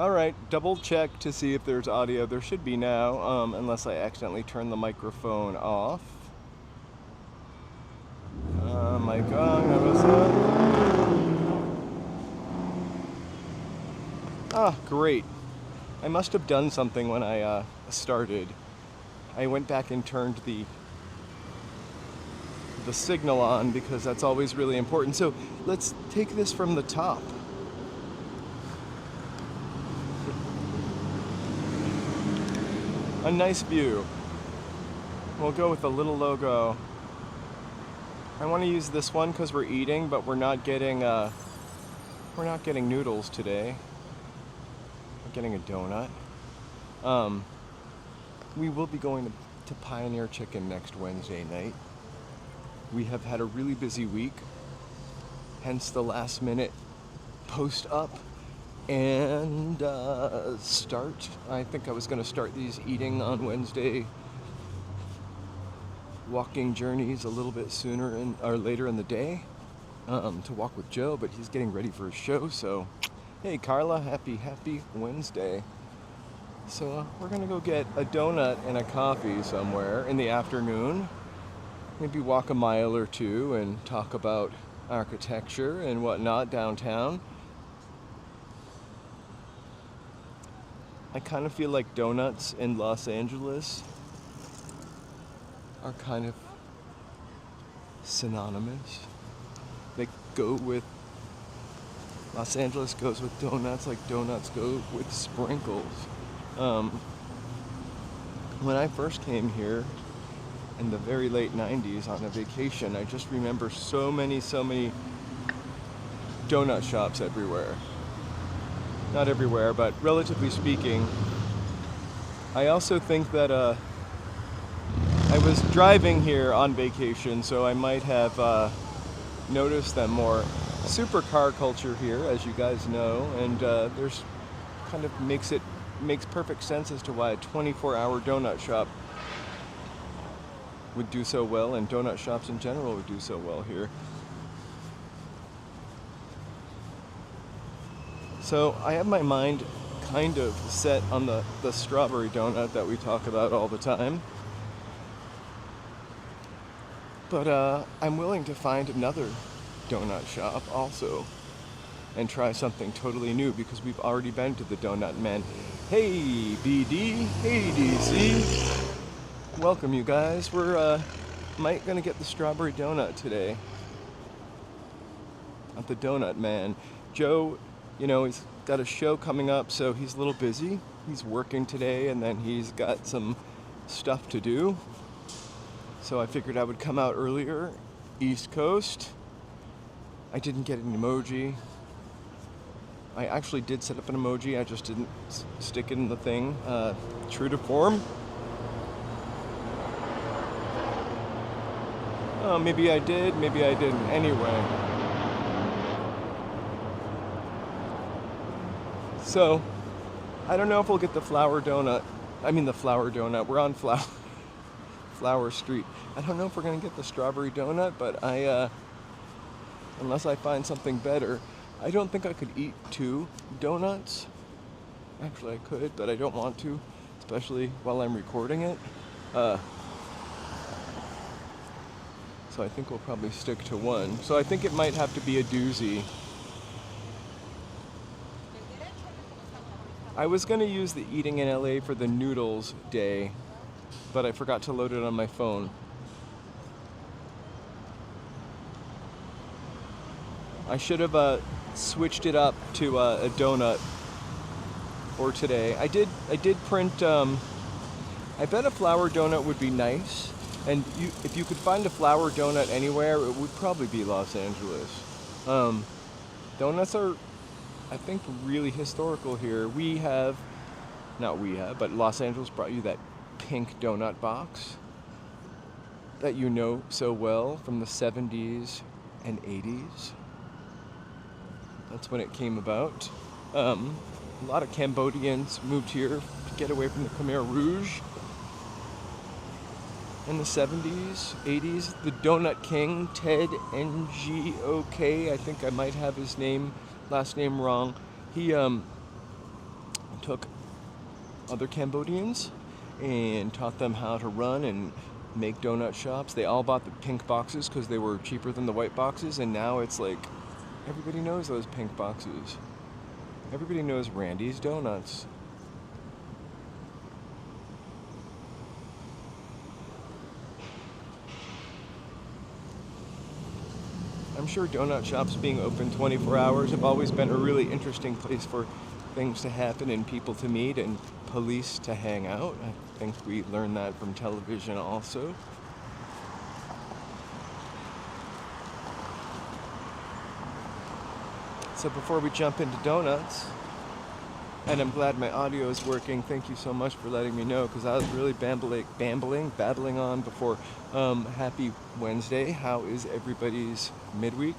Alright, double check to see if there's audio. There should be now, unless I accidentally turn the microphone off. Mic on, that was on. Ah, great. I must have done something when I started. I went back and turned the signal on because that's always really important. So let's take this from the top. A nice view. We'll go with the little logo. I want to use this one because we're eating, but we're not getting noodles today. We're getting a donut. We will be going to Pioneer Chicken next Wednesday night. We have had a really busy week, hence the last minute post up and start. I think I was going to start these eating on Wednesday walking journeys a little bit sooner or later in the day to walk with Joe, but he's getting ready for his show. So, hey Carla, happy Wednesday. So we're gonna go get a donut and a coffee somewhere in the afternoon. Maybe walk a mile or two and talk about architecture and whatnot downtown. I kind of feel like donuts in Los Angeles are kind of synonymous. They go with, Los Angeles goes with donuts like donuts go with sprinkles. When I first came here in the very late 90s on a vacation, I just remember so many donut shops everywhere. Not everywhere, but relatively speaking. I also think that I was driving here on vacation, so I might have noticed them more. Supercar culture here, as you guys know, and there's kind of makes perfect sense as to why a 24-hour donut shop would do so well, and donut shops in general would do so well here. So I have my mind kind of set on the strawberry donut that we talk about all the time. But I'm willing to find another donut shop also and try something totally new because we've already been to the Donut Man. Hey BD, hey DC. Welcome you guys. We're gonna get the strawberry donut today at the Donut Man. Joe, he's got a show coming up, so he's a little busy. He's working today and then he's got some stuff to do. So I figured I would come out earlier, East Coast. I didn't get an emoji. I actually did set up an emoji, I just didn't stick it in the thing. True to form. Oh, maybe I did, maybe I didn't. Anyway. So, I don't know if we'll get the flower donut. We're on Flower Street. I don't know if we're going to get the strawberry donut, but unless I find something better, I don't think I could eat 2 donuts. Actually, I could, but I don't want to, especially while I'm recording it. So I think we'll probably stick to 1. So I think it might have to be a doozy. I was going to use the Eating in LA for the noodles day, but I forgot to load it on my phone. I should have switched it up to a donut for today. I did print. I bet a flour donut would be nice, and if you could find a flour donut anywhere, it would probably be Los Angeles. Donuts are, I think, really historical here. But Los Angeles brought you that pink donut box that you know so well from the 70s and 80s. That's when it came about. A lot of Cambodians moved here to get away from the Khmer Rouge in the 70s, 80s. The Donut King, Ted Ngok, I think I might have his last name wrong. He took other Cambodians and taught them how to run and make donut shops. They all bought the pink boxes because they were cheaper than the white boxes, and now it's like everybody knows those pink boxes. Everybody knows Randy's Donuts. I'm sure donut shops being open 24 hours have always been a really interesting place for things to happen and people to meet and police to hang out. I think we learned that from television also. So before we jump into donuts, and I'm glad my audio is working. Thank you so much for letting me know, because I was really babbling on before. Happy Wednesday. How is everybody's midweek?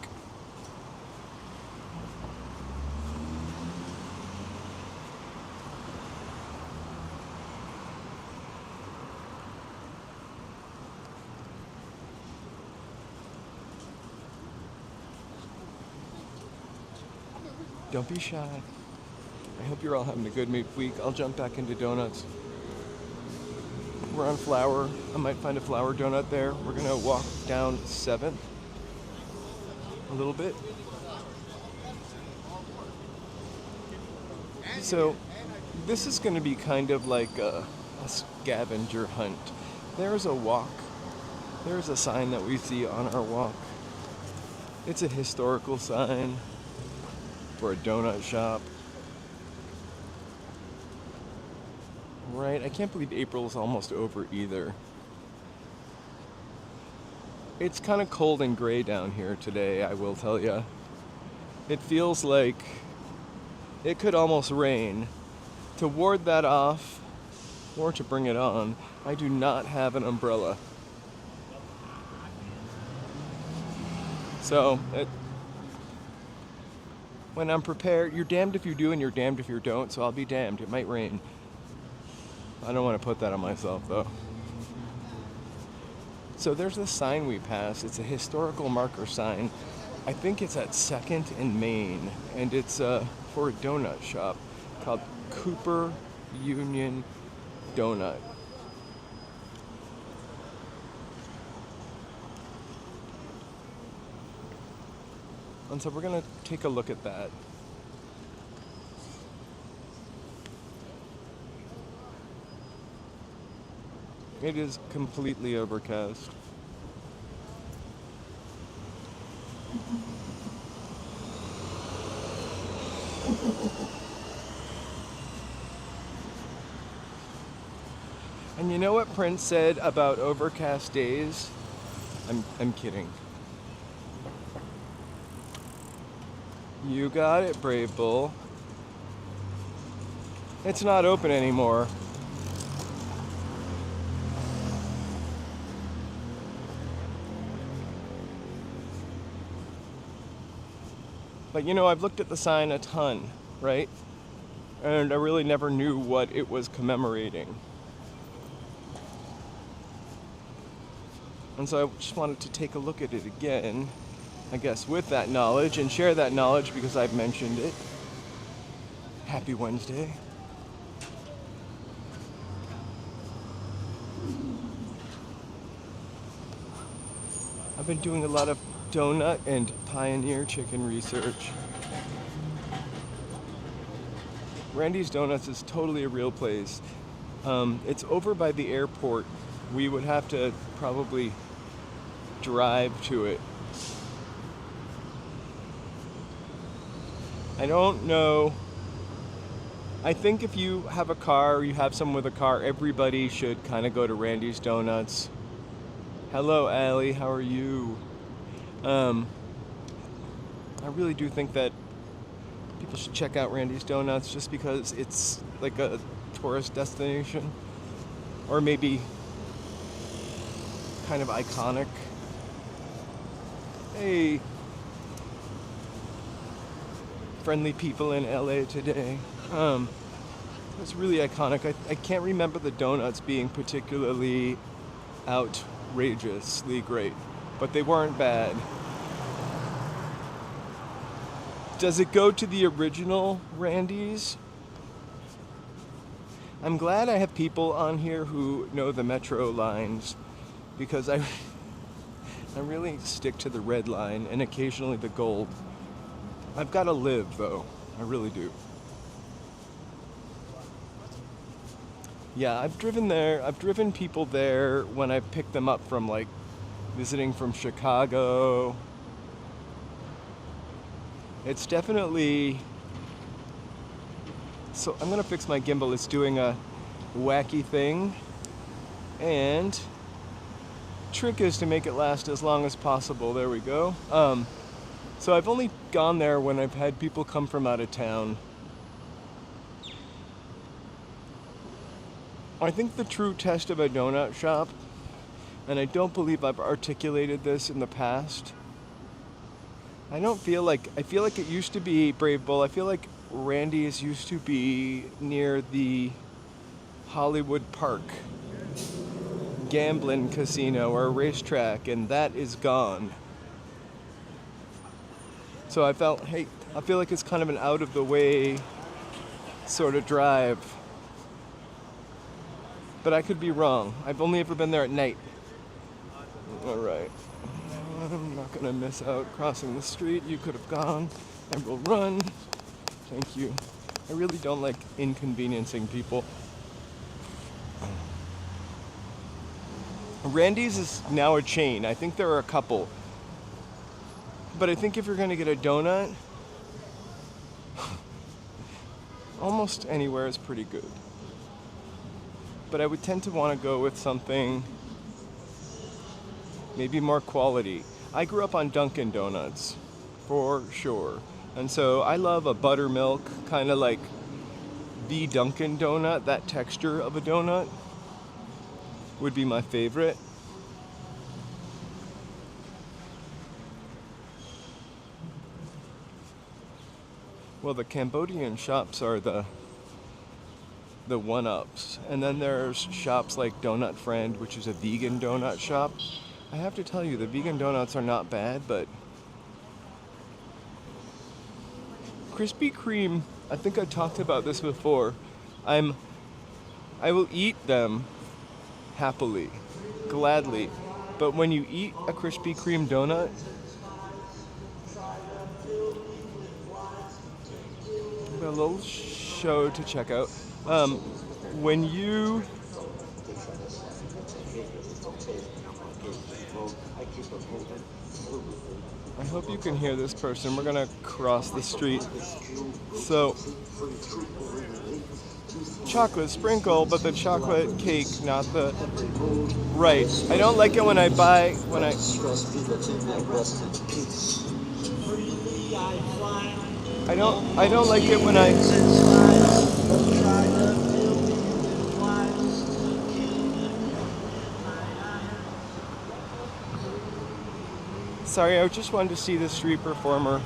Don't be shy. I hope you're all having a good week. I'll jump back into donuts. We're on Flower. I might find a Flower donut there. We're gonna walk down 7th a little bit. So this is gonna be kind of like a scavenger hunt. There's a walk. There's a sign that we see on our walk. It's a historical sign for a donut shop. Right, I can't believe April's almost over either. It's kind of cold and gray down here today, I will tell you. It feels like it could almost rain. To ward that off, or to bring it on, I do not have an umbrella. So, when I'm prepared, you're damned if you do and you're damned if you don't, so I'll be damned. It might rain. I don't want to put that on myself, though. So there's this sign we passed. It's a historical marker sign. I think it's at 2nd and Main, and it's for a donut shop called Cooper Union Donut. And so we're going to take a look at that. It is completely overcast. And you know what Prince said about overcast days? I'm kidding. You got it, Brave Bull. It's not open anymore. But you know, I've looked at the sign a ton, right? And I really never knew what it was commemorating. And so I just wanted to take a look at it again, I guess, with that knowledge and share that knowledge because I've mentioned it. Happy Wednesday. I've been doing a lot of donut and Pioneer chicken research. Randy's Donuts is totally a real place. It's over by the airport. We would have to probably drive to it. I don't know. I think if you have a car or you have someone with a car, everybody should kind of go to Randy's Donuts. Hello, Allie. How are you? I really do think that people should check out Randy's Donuts just because it's like a tourist destination, or maybe kind of iconic. Hey, friendly people in LA today. It's really iconic. I can't remember the donuts being particularly outrageously great, but they weren't bad. Does it go to the original Randy's? I'm glad I have people on here who know the metro lines because I really stick to the red line and occasionally the gold. I've got to live though. I really do. Yeah, I've driven there. I've driven people there when I picked them up from like visiting from Chicago. It's definitely. So I'm gonna fix my gimbal. It's doing a wacky thing, and trick is to make it last as long as possible. There we go. So I've only gone there when I've had people come from out of town. I think the true test of a donut shop, and I don't believe I've articulated this in the past. I feel like it used to be Brave Bull. I feel like Randy's used to be near the Hollywood Park gambling casino or racetrack, and that is gone. So I feel like it's kind of an out of the way sort of drive. But I could be wrong. I've only ever been there at night. All right. I'm not gonna miss out crossing the street. You could have gone. I will run. Thank you. I really don't like inconveniencing people. Randy's is now a chain. I think there are a couple. But I think if you're gonna get a donut, almost anywhere is pretty good. But I would tend to want to go with something maybe more quality. I grew up on Dunkin' Donuts, for sure. And so I love a buttermilk, kind of like the Dunkin' Donut, that texture of a donut would be my favorite. Well, the Cambodian shops are the one-ups. And then there's shops like Donut Friend, which is a vegan donut shop. I have to tell you, the vegan donuts are not bad, but Krispy Kreme, I think I talked about this before. I will eat them happily, gladly. But when you eat a Krispy Kreme donut, a little show to check out. When you I hope you can hear this person. We're gonna cross the street. So chocolate sprinkle, but the chocolate cake, not the right. I don't like it when I don't like it when Sorry, I just wanted to see the street performer.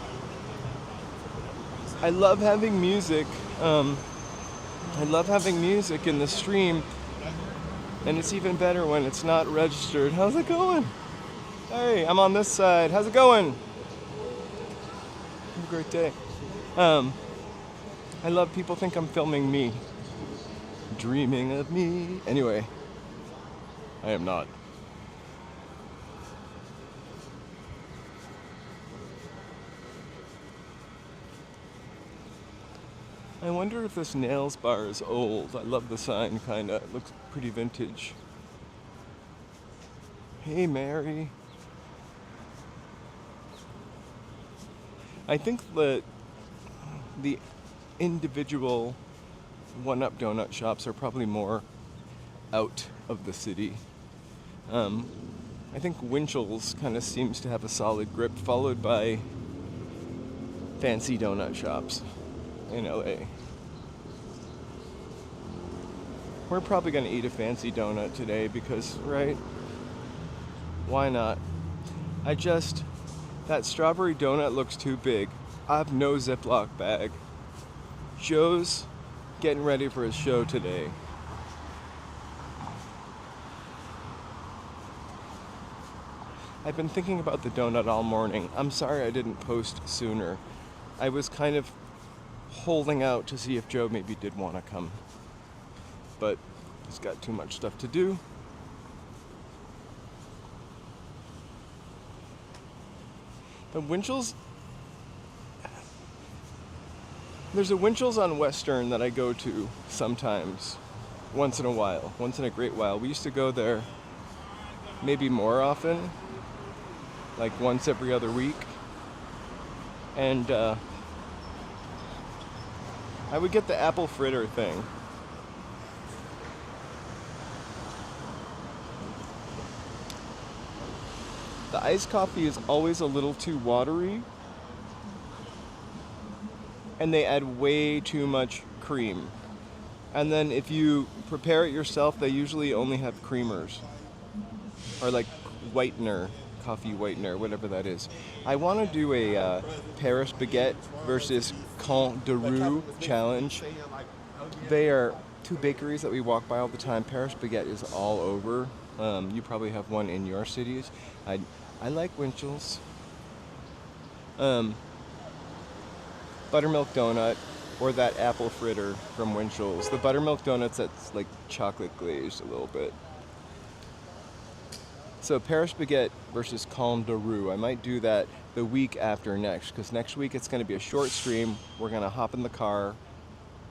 I love having music. I love having music in the stream, and it's even better when it's not registered. How's it going? Hey, I'm on this side. How's it going? Have a great day. I love people think I'm filming me. Dreaming of me. Anyway, I am not. I wonder if this nails bar is old. I love the sign, kinda. It looks pretty vintage. Hey, Mary. I think that the individual one-up donut shops are probably more out of the city. I think Winchell's kind of seems to have a solid grip, followed by fancy donut shops in LA. We're probably going to eat a fancy donut today because, right? Why not? That strawberry donut looks too big. I have no Ziploc bag. Joe's getting ready for his show today. I've been thinking about the donut all morning. I'm sorry I didn't post sooner. I was kind of holding out to see if Joe maybe did want to come. but he's got too much stuff to do. The Winchell's, there's a Winchell's on Western that I go to sometimes, once in a great while. We used to go there maybe more often, like once every other week. And I would get the apple fritter thing. The iced coffee is always a little too watery, and they add way too much cream. And then if you prepare it yourself, they usually only have creamers, or like whitener, coffee whitener, whatever that is. I want to do a Paris baguette versus Camp de Roux challenge. They are two bakeries that we walk by all the time. Paris baguette is all over. You probably have one in your cities. I like Winchell's. Buttermilk donut or that apple fritter from Winchell's. The buttermilk donut's that's like chocolate glazed a little bit. So Paris baguette versus Calme de Roux. I might do that the week after next, because next week it's going to be a short stream. We're going to hop in the car.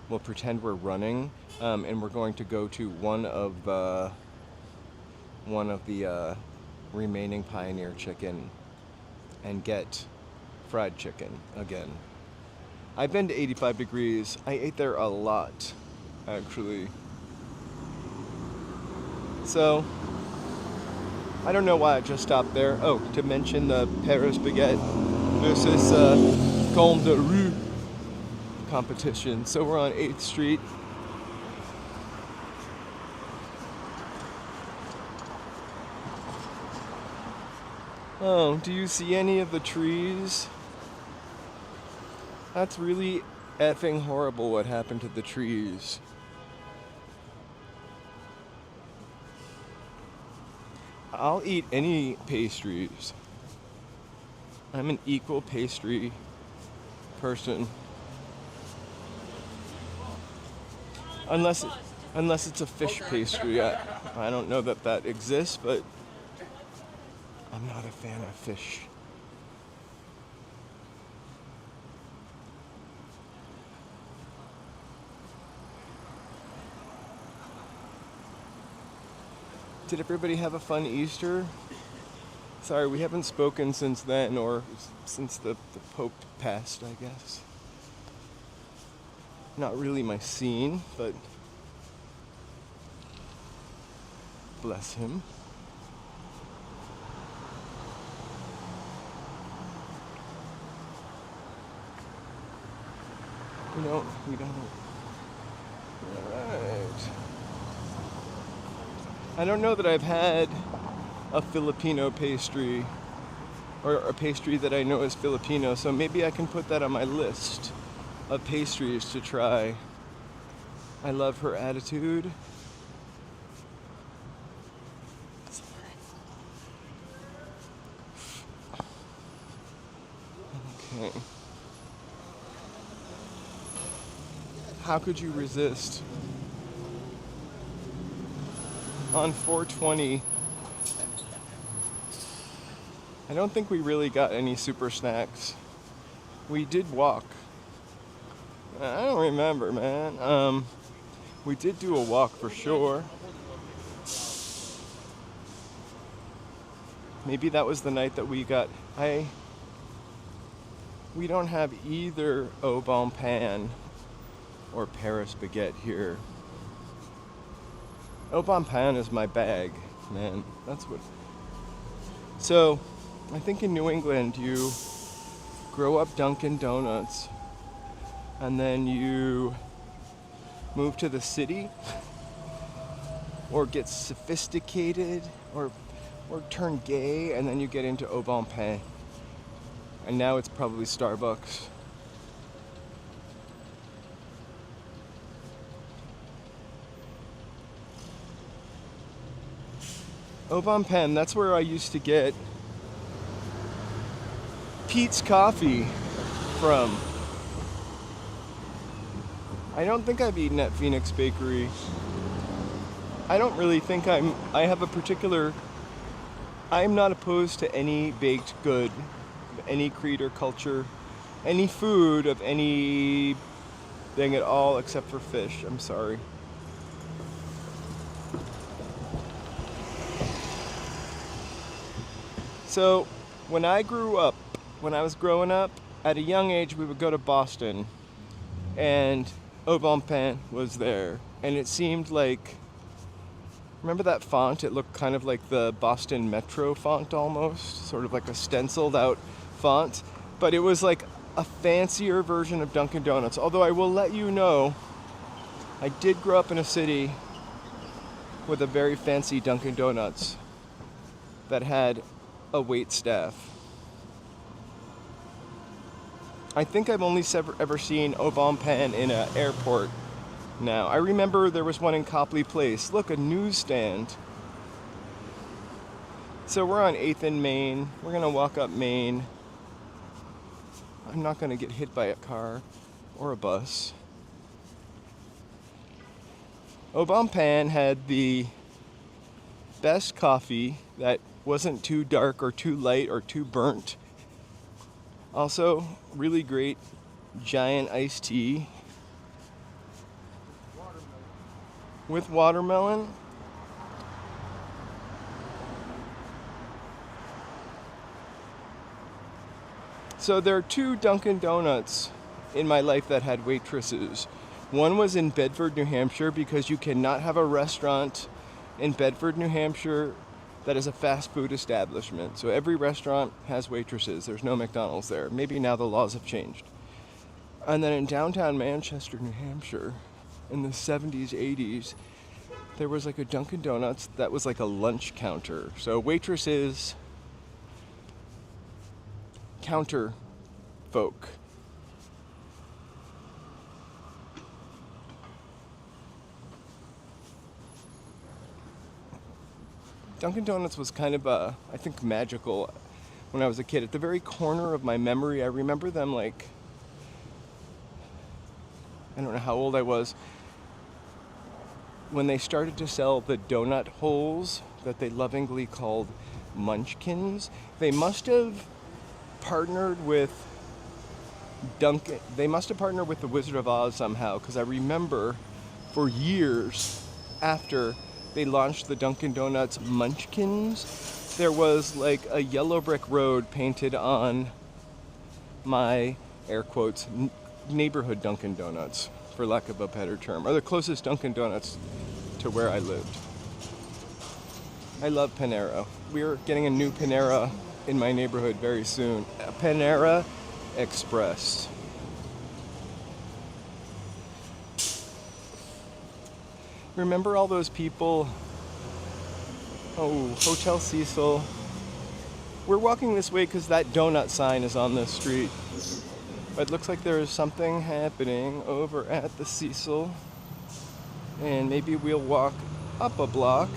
We'll pretend we're running, and we're going to go to one of the remaining Pioneer Chicken and get fried chicken again. I've been to 85 Degrees. I ate there a lot, actually. So, I don't know why I just stopped there. Oh, to mention the Paris baguette versus Calme de Roux competition. So we're on 8th Street. Oh, do you see any of the trees? That's really effing horrible what happened to the trees. I'll eat any pastries. I'm an equal pastry person. Unless it's a fish pastry. I don't know that exists, but I'm not a fan of fish. Did everybody have a fun Easter? Sorry, we haven't spoken since then, or since the Pope passed, I guess. Not really my scene, but bless him. We don't. Alright. I don't know that I've had a Filipino pastry, or a pastry that I know is Filipino, so maybe I can put that on my list of pastries to try. I love her attitude. Okay. How could you resist? On 420, I don't think we really got any super snacks. We did walk. I don't remember, man. We did do a walk for sure. Maybe that was the night that we got. We don't have either au bon pain or Paris baguette here. Au bon pain is my bag, man. That's what. So, I think in New England you grow up Dunkin' Donuts, and then you move to the city, or get sophisticated, or turn gay, and then you get into au bon pain. And now it's probably Starbucks. Au bon pain, that's where I used to get Pete's coffee from. I don't think I've eaten at Phoenix Bakery I don't really think I have a particular, I'm not opposed to any baked good, any creed or culture, any food of any thing at all except for fish. I'm sorry. So, when I was growing up, at a young age, we would go to Boston, and Au Bon Pain was there, and it seemed like, remember that font? It looked kind of like the Boston Metro font almost, sort of like a stenciled out font, but it was like a fancier version of Dunkin' Donuts. Although I will let you know, I did grow up in a city with a very fancy Dunkin' Donuts that had a wait staff. I think I've only ever seen Au Bon Pain in an airport now. I remember there was one in Copley Place. Look, a newsstand. So we're on 8th and Main. We're going to walk up Main. I'm not going to get hit by a car or a bus. Au Bon Pain had the best coffee that wasn't too dark or too light or too burnt. Also, really great giant iced tea with watermelon. So there are two Dunkin' Donuts in my life that had waitresses. One was in Bedford, New Hampshire, because you cannot have a restaurant in Bedford, New Hampshire that is a fast food establishment. So every restaurant has waitresses. There's no McDonald's there. Maybe now the laws have changed. And then in downtown Manchester, New Hampshire, in the 70s, 80s, there was like a Dunkin' Donuts that was like a lunch counter. So waitresses, counter folk. Dunkin' Donuts was kind of, I think, magical when I was a kid. At the very corner of my memory, I remember them like, I don't know how old I was, when they started to sell the donut holes that they lovingly called munchkins. They must have partnered with Dunkin', they must have partnered with the Wizard of Oz somehow, because I remember for years after they launched the Dunkin' Donuts Munchkins, there was like a yellow brick road painted on my, air quotes, neighborhood Dunkin' Donuts, for lack of a better term, or the closest Dunkin' Donuts to where I lived. I love Panera. We're getting a new Panera in my neighborhood very soon. A Panera Express. Remember all those people? Oh, Hotel Cecil. We're walking this way because that donut sign is on this street. But it looks like there is something happening over at the Cecil. And maybe we'll walk up a block.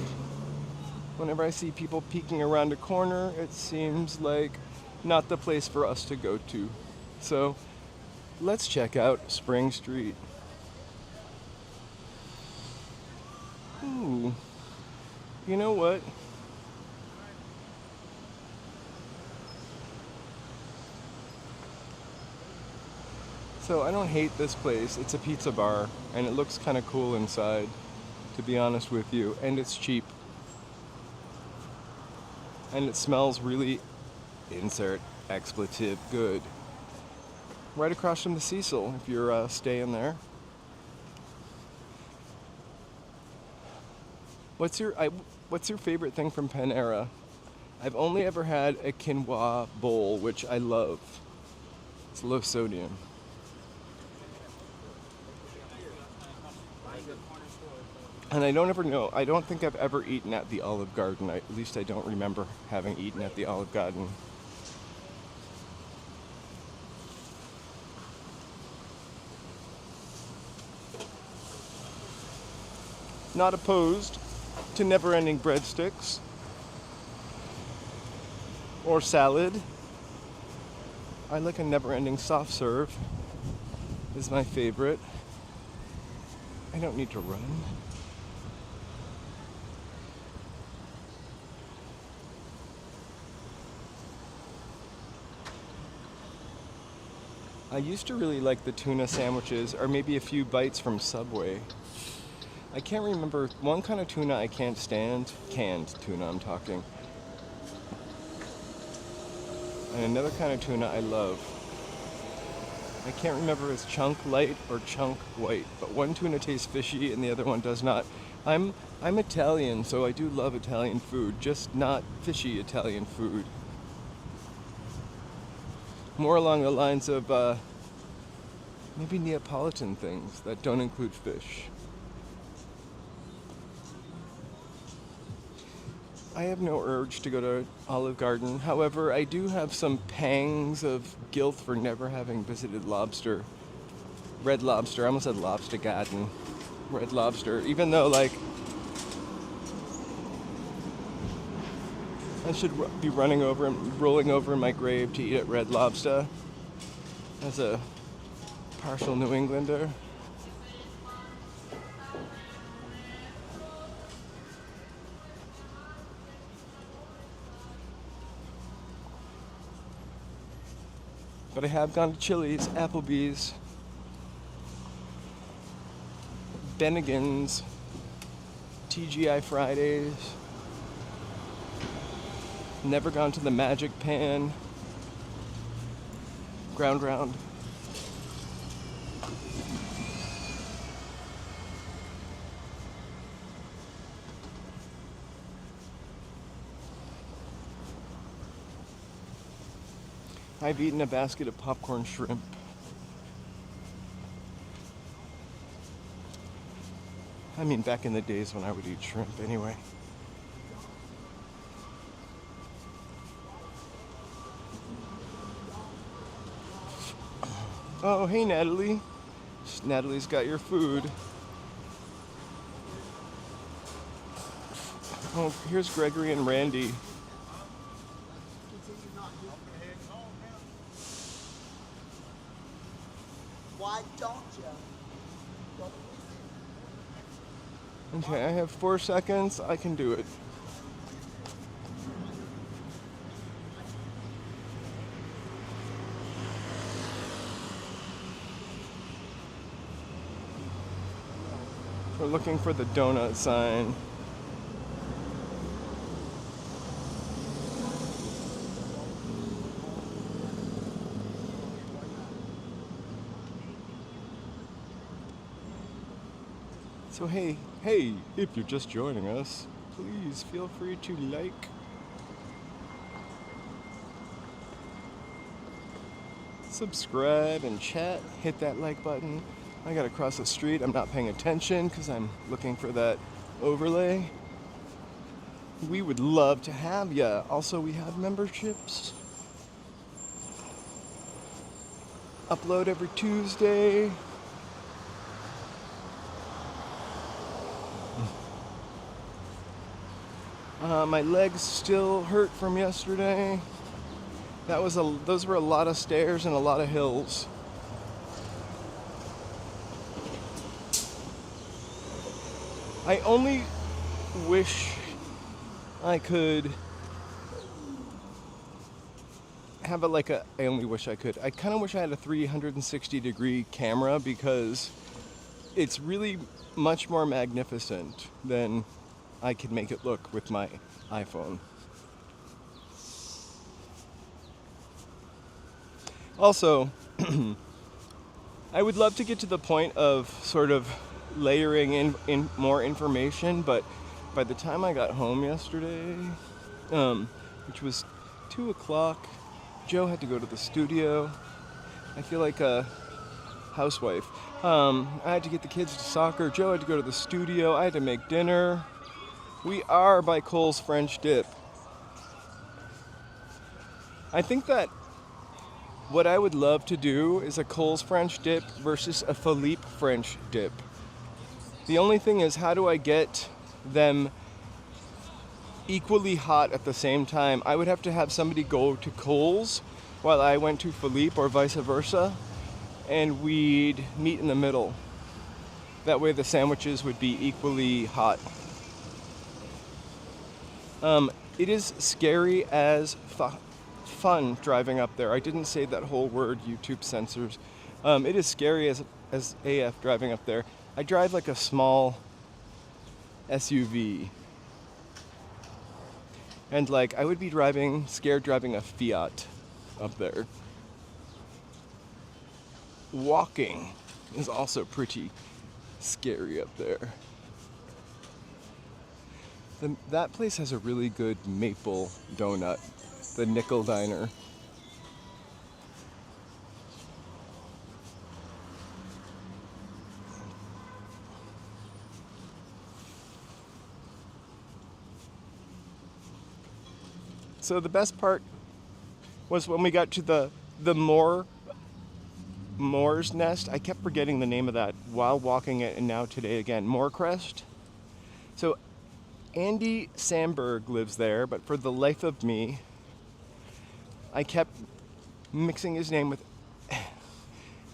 Whenever I see people peeking around a corner, it seems like not the place for us to go to. So let's check out Spring Street. Ooh, you know what? So I don't hate this place. It's a pizza bar, and it looks kind of cool inside, to be honest with you, and it's cheap. And it smells really, insert expletive, good. Right across from the Cecil, if you're staying there. What's your favorite thing from Panera? I've only ever had a quinoa bowl, which I love. It's low sodium. And I don't think I've ever eaten at the Olive Garden. At least I don't remember having eaten at the Olive Garden. Not opposed to never-ending breadsticks or salad. I like a never-ending soft serve. Is my favorite. I don't need to run. I used to really like the tuna sandwiches, or maybe a few bites from Subway. I can't remember one kind of tuna I can't stand. Canned tuna, I'm talking. And another kind of tuna I love. I can't remember if it's chunk light or chunk white, but one tuna tastes fishy and the other one does not. I'm Italian, so I do love Italian food, just not fishy Italian food. More along the lines of maybe Neapolitan things that don't include fish. I have no urge to go to Olive Garden. However, I do have some pangs of guilt for never having visited Red Lobster. I almost said Lobster Garden. Red Lobster. Even though, like, I should be rolling over in my grave to eat at Red Lobster as a partial New Englander. But I have gone to Chili's, Applebee's, Bennigan's, TGI Fridays. Never gone to the Magic Pan, Ground Round. I've eaten a basket of popcorn shrimp. I mean, back in the days when I would eat shrimp anyway. Oh, hey, Natalie. Natalie's got your food. Oh, here's Gregory and Randy. Why don't you? Okay, I have 4 seconds. I can do it. We're looking for the donut sign. So hey, if you're just joining us, please feel free to like, subscribe, and chat. Hit that like button. I gotta cross the street. I'm not paying attention because I'm looking for that overlay. We would love to have ya. Also, we have memberships. Upload every Tuesday. My legs still hurt from yesterday. Those were a lot of stairs and a lot of hills. I only wish I could have I only wish I could. I kind of wish I had a 360-degree camera because it's really much more magnificent than I could make it look with my iPhone. Also, I would love to get to the point of sort of layering in more information, but by the time I got home yesterday, which was 2 o'clock, Joe had to go to the studio. I feel like a housewife. I had to get the kids to soccer. Joe had to go to the studio. I had to make dinner. We are by Cole's French Dip. I think that what I would love to do is a Cole's French Dip versus a Philippe French Dip. The only thing is, how do I get them equally hot at the same time? I would have to have somebody go to Cole's while I went to Philippe, or vice versa, and we'd meet in the middle. That way the sandwiches would be equally hot. It is scary as fun driving up there. I didn't say that whole word, YouTube censors. It is scary as AF driving up there. I drive like a small SUV. And like I would be scared driving a Fiat up there. Walking is also pretty scary up there. That place has a really good maple donut, the Nickel Diner. So the best part was when we got to the Moore's Nest. I kept forgetting the name of that while walking it, and now today again, Moorcrest. So Andy Samberg lives there, but for the life of me, I kept mixing his name with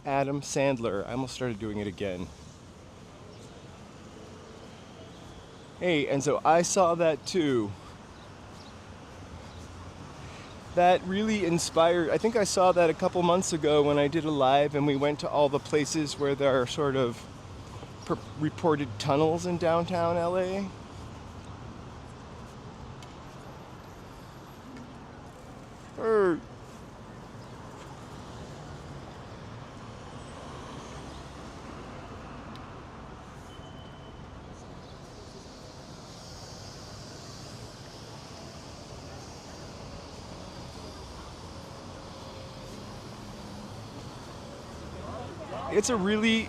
Adam Sandler. I almost started doing it again. Hey, and so I saw that too. That really inspired. I think I saw that a couple months ago when I did a live and we went to all the places where there are sort of reported tunnels in downtown LA. It's a really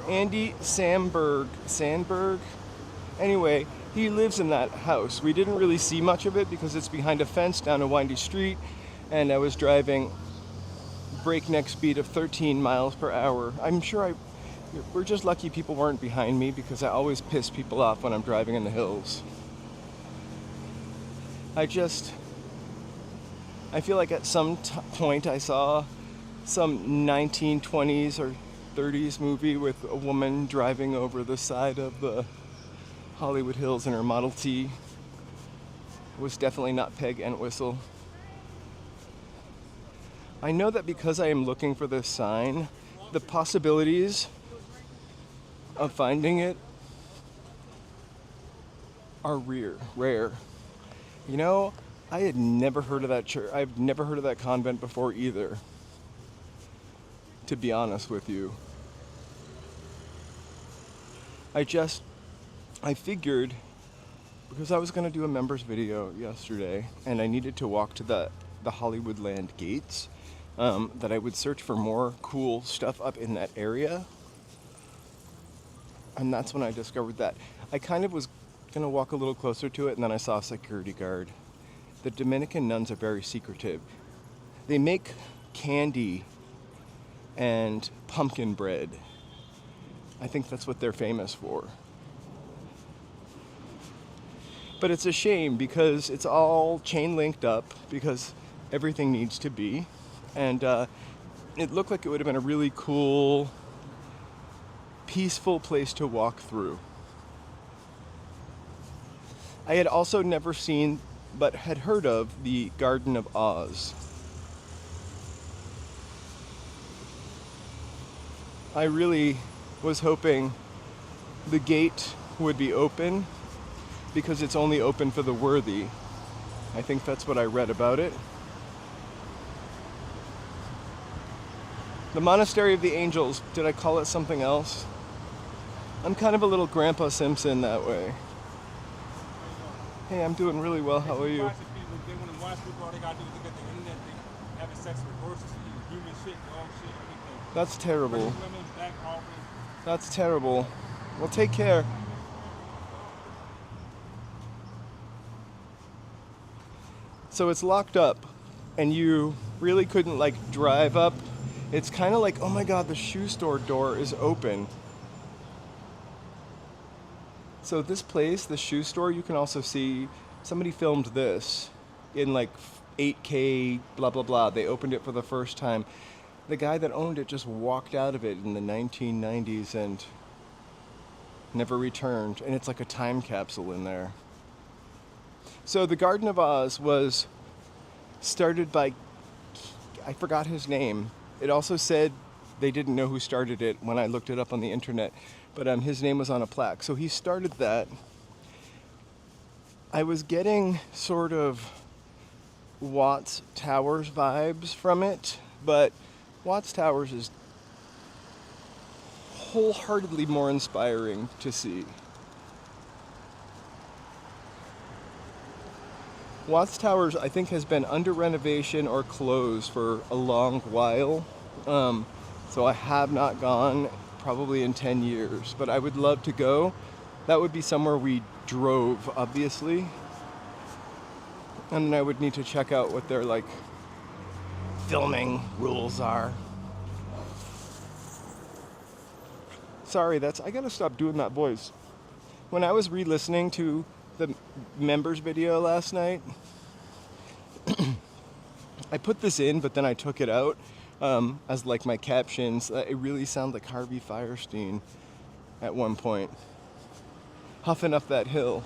Andy Sandberg. Anyway, he lives in that house. We didn't really see much of it because it's behind a fence down a windy street, and I was driving breakneck speed of 13 miles per hour. We're just lucky people weren't behind me because I always piss people off when I'm driving in the hills. I feel like at some point I saw some 1920s or 30s movie with a woman driving over the side of the Hollywood Hills in her Model T. It was definitely not Peg Entwistle. I know that because I am looking for this sign, the possibilities of finding it are rare. You know, I had never heard of that church. I've never heard of that convent before either, to be honest with you. I figured, because I was going to do a members video yesterday, and I needed to walk to the Hollywoodland gates, that I would search for more cool stuff up in that area. And that's when I discovered that. I kind of was going to walk a little closer to it, and then I saw a security guard. The Dominican nuns are very secretive. They make candy and pumpkin bread. I think that's what they're famous for. But it's a shame because it's all chain linked up because everything needs to be. And it looked like it would have been a really cool, peaceful place to walk through. I had also never seen, but had heard of, the Garden of Oz. I really was hoping the gate would be open because it's only open for the worthy. I think that's what I read about it. The Monastery of the Angels, did I call it something else? I'm kind of a little Grandpa Simpson that way. Hey, I'm doing really well. How are you? They want to watch people, all they got to do is look at the internet, they having sex with horses, human shit, dog shit, everything. That's terrible. Women, back offering. That's terrible. Well, take care. So it's locked up, and you really couldn't like drive up. It's kind of like, oh my god, the shoe store door is open. So this place, the shoe store, you can also see somebody filmed this in like 8K, blah, blah, blah. They opened it for the first time. The guy that owned it just walked out of it in the 1990s and never returned. And it's like a time capsule in there. So the Garden of Oz was started by, I forgot his name. It also said they didn't know who started it when I looked it up on the internet, but his name was on a plaque. So he started that. I was getting sort of Watts Towers vibes from it, but Watts Towers is wholeheartedly more inspiring to see. Watts Towers, I think, has been under renovation or closed for a long while, so I have not gone probably in 10 years, but I would love to go. That would be somewhere we drove, obviously, and then I would need to check out what their like filming rules are. Sorry, I gotta stop doing that voice. When I was re-listening to the members video last night, I put this in, but then I took it out as like my captions. It really sounded like Harvey Fierstein at one point, huffing up that hill.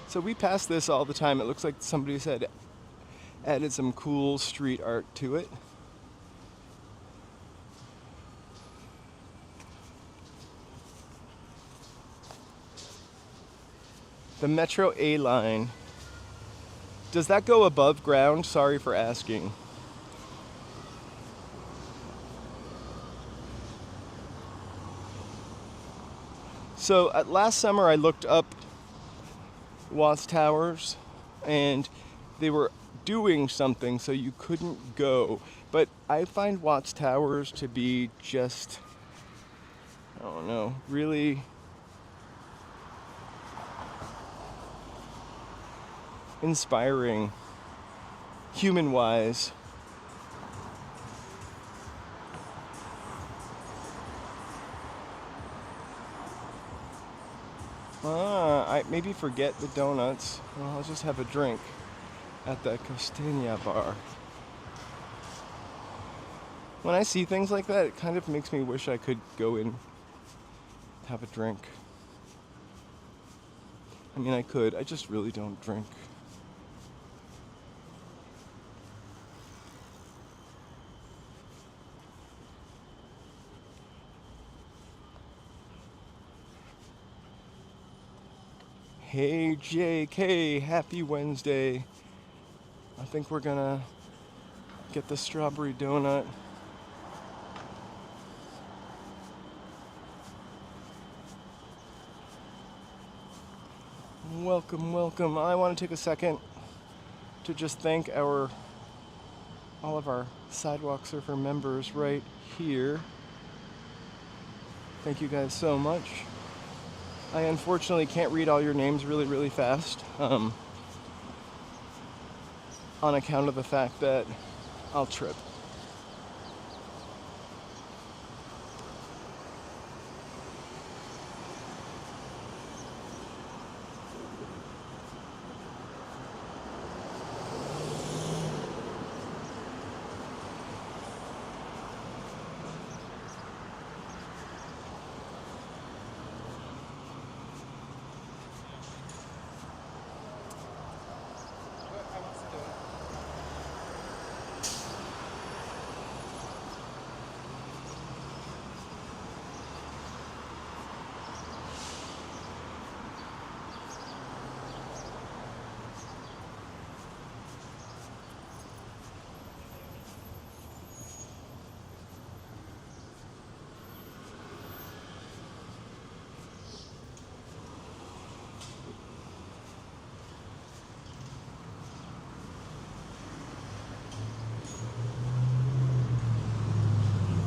So we pass this all the time. It looks like somebody's had added some cool street art to it. The Metro A line. Does that go above ground? Sorry for asking. So last summer I looked up Watts Towers and they were doing something so you couldn't go. But I find Watts Towers to be just, I don't know, really inspiring, human-wise. I maybe forget the donuts. Well, I'll just have a drink at the Costeña bar. When I see things like that, it kind of makes me wish I could go in, have a drink. I mean, I could. I just really don't drink. Hey JK, happy Wednesday. I think we're gonna get the strawberry donut. Welcome, welcome. I want to take a second to just thank all of our Sidewalk Surfer members right here. Thank you guys so much. I unfortunately can't read all your names really, really fast on account of the fact that I'll trip.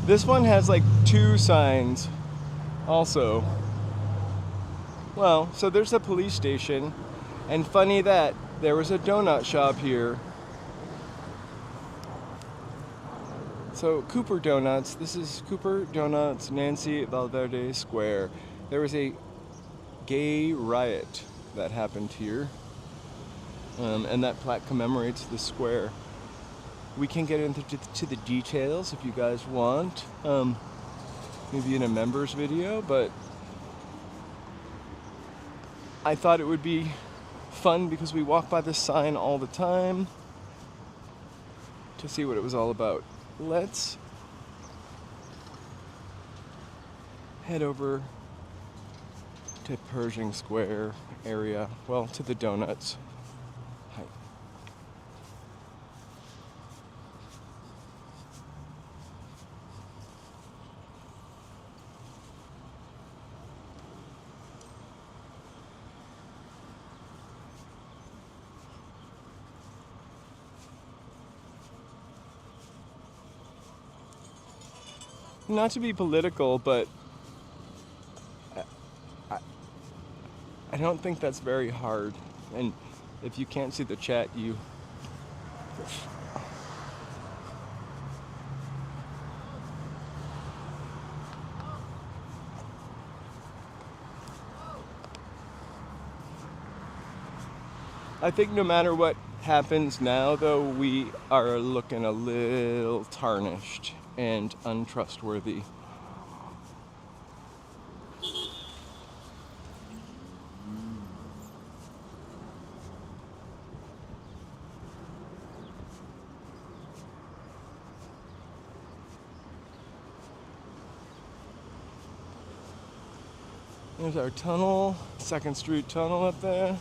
This one has like 2 signs also. Well, so there's a police station, and funny that there was a donut shop here. So Cooper Donuts, this is Cooper Donuts, Nancy Valverde Square. There was a gay riot that happened here, and that plaque commemorates the square. We can get into to the details if you guys want, maybe in a members video, but I thought it would be fun because we walk by this sign all the time to see what it was all about. Let's head over to Pershing Square area, well, to the donuts. Hi. Not to be political, but I don't think that's very hard. And if you can't see the chat, you... I think no matter what happens now, though, we are looking a little tarnished and untrustworthy. There's our tunnel, 2nd Street tunnel up there.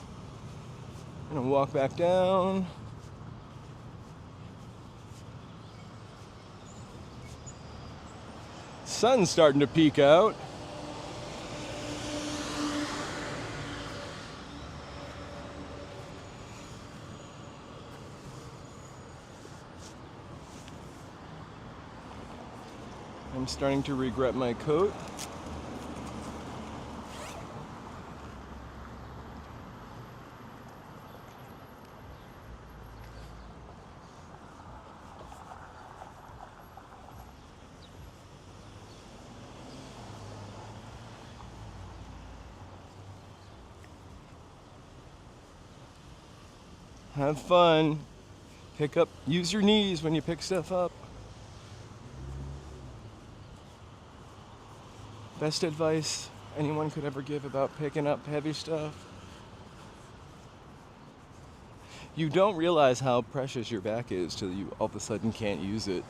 Gonna walk back down. Sun's starting to peek out. I'm starting to regret my coat. Have fun. Use your knees when you pick stuff up. Best advice anyone could ever give about picking up heavy stuff. You don't realize how precious your back is till you all of a sudden can't use it.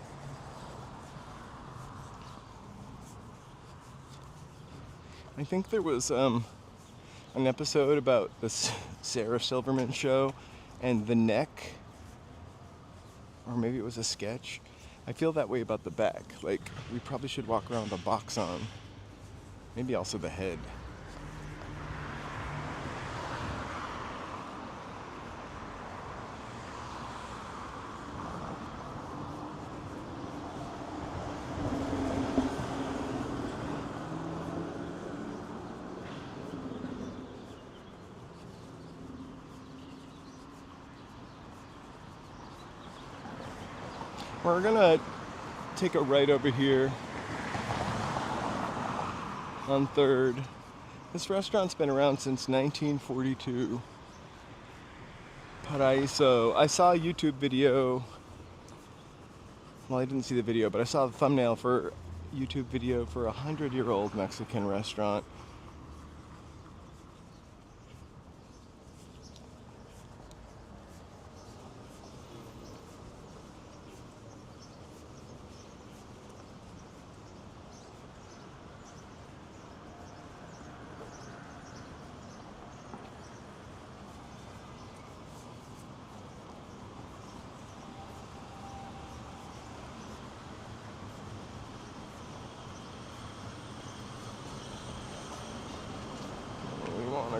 I think there was an episode about the Sarah Silverman show and the neck, or maybe it was a sketch. I feel that way about the back. Like, we probably should walk around with a box on. Maybe also the head. We're gonna take a right over here on 3rd. This restaurant's been around since 1942. Paraíso. I saw a YouTube video. Well, I didn't see the video, but I saw the thumbnail for a YouTube video for a 100-year-old Mexican restaurant.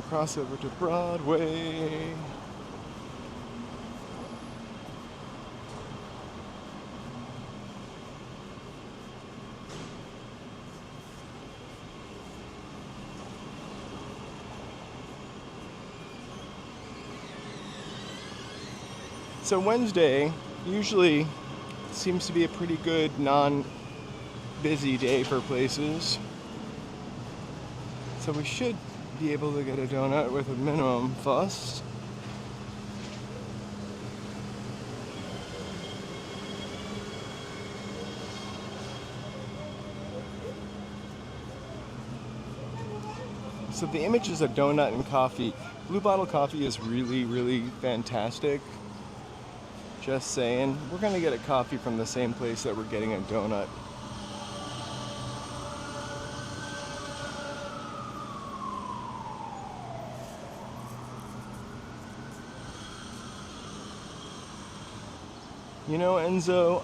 Cross over to Broadway. So Wednesday usually seems to be a pretty good non-busy day for places. So we should be able to get a donut with a minimum fuss. So the image is a donut and coffee. Blue Bottle Coffee is really, really fantastic. Just saying. We're gonna get a coffee from the same place that we're getting a donut. You know, Enzo,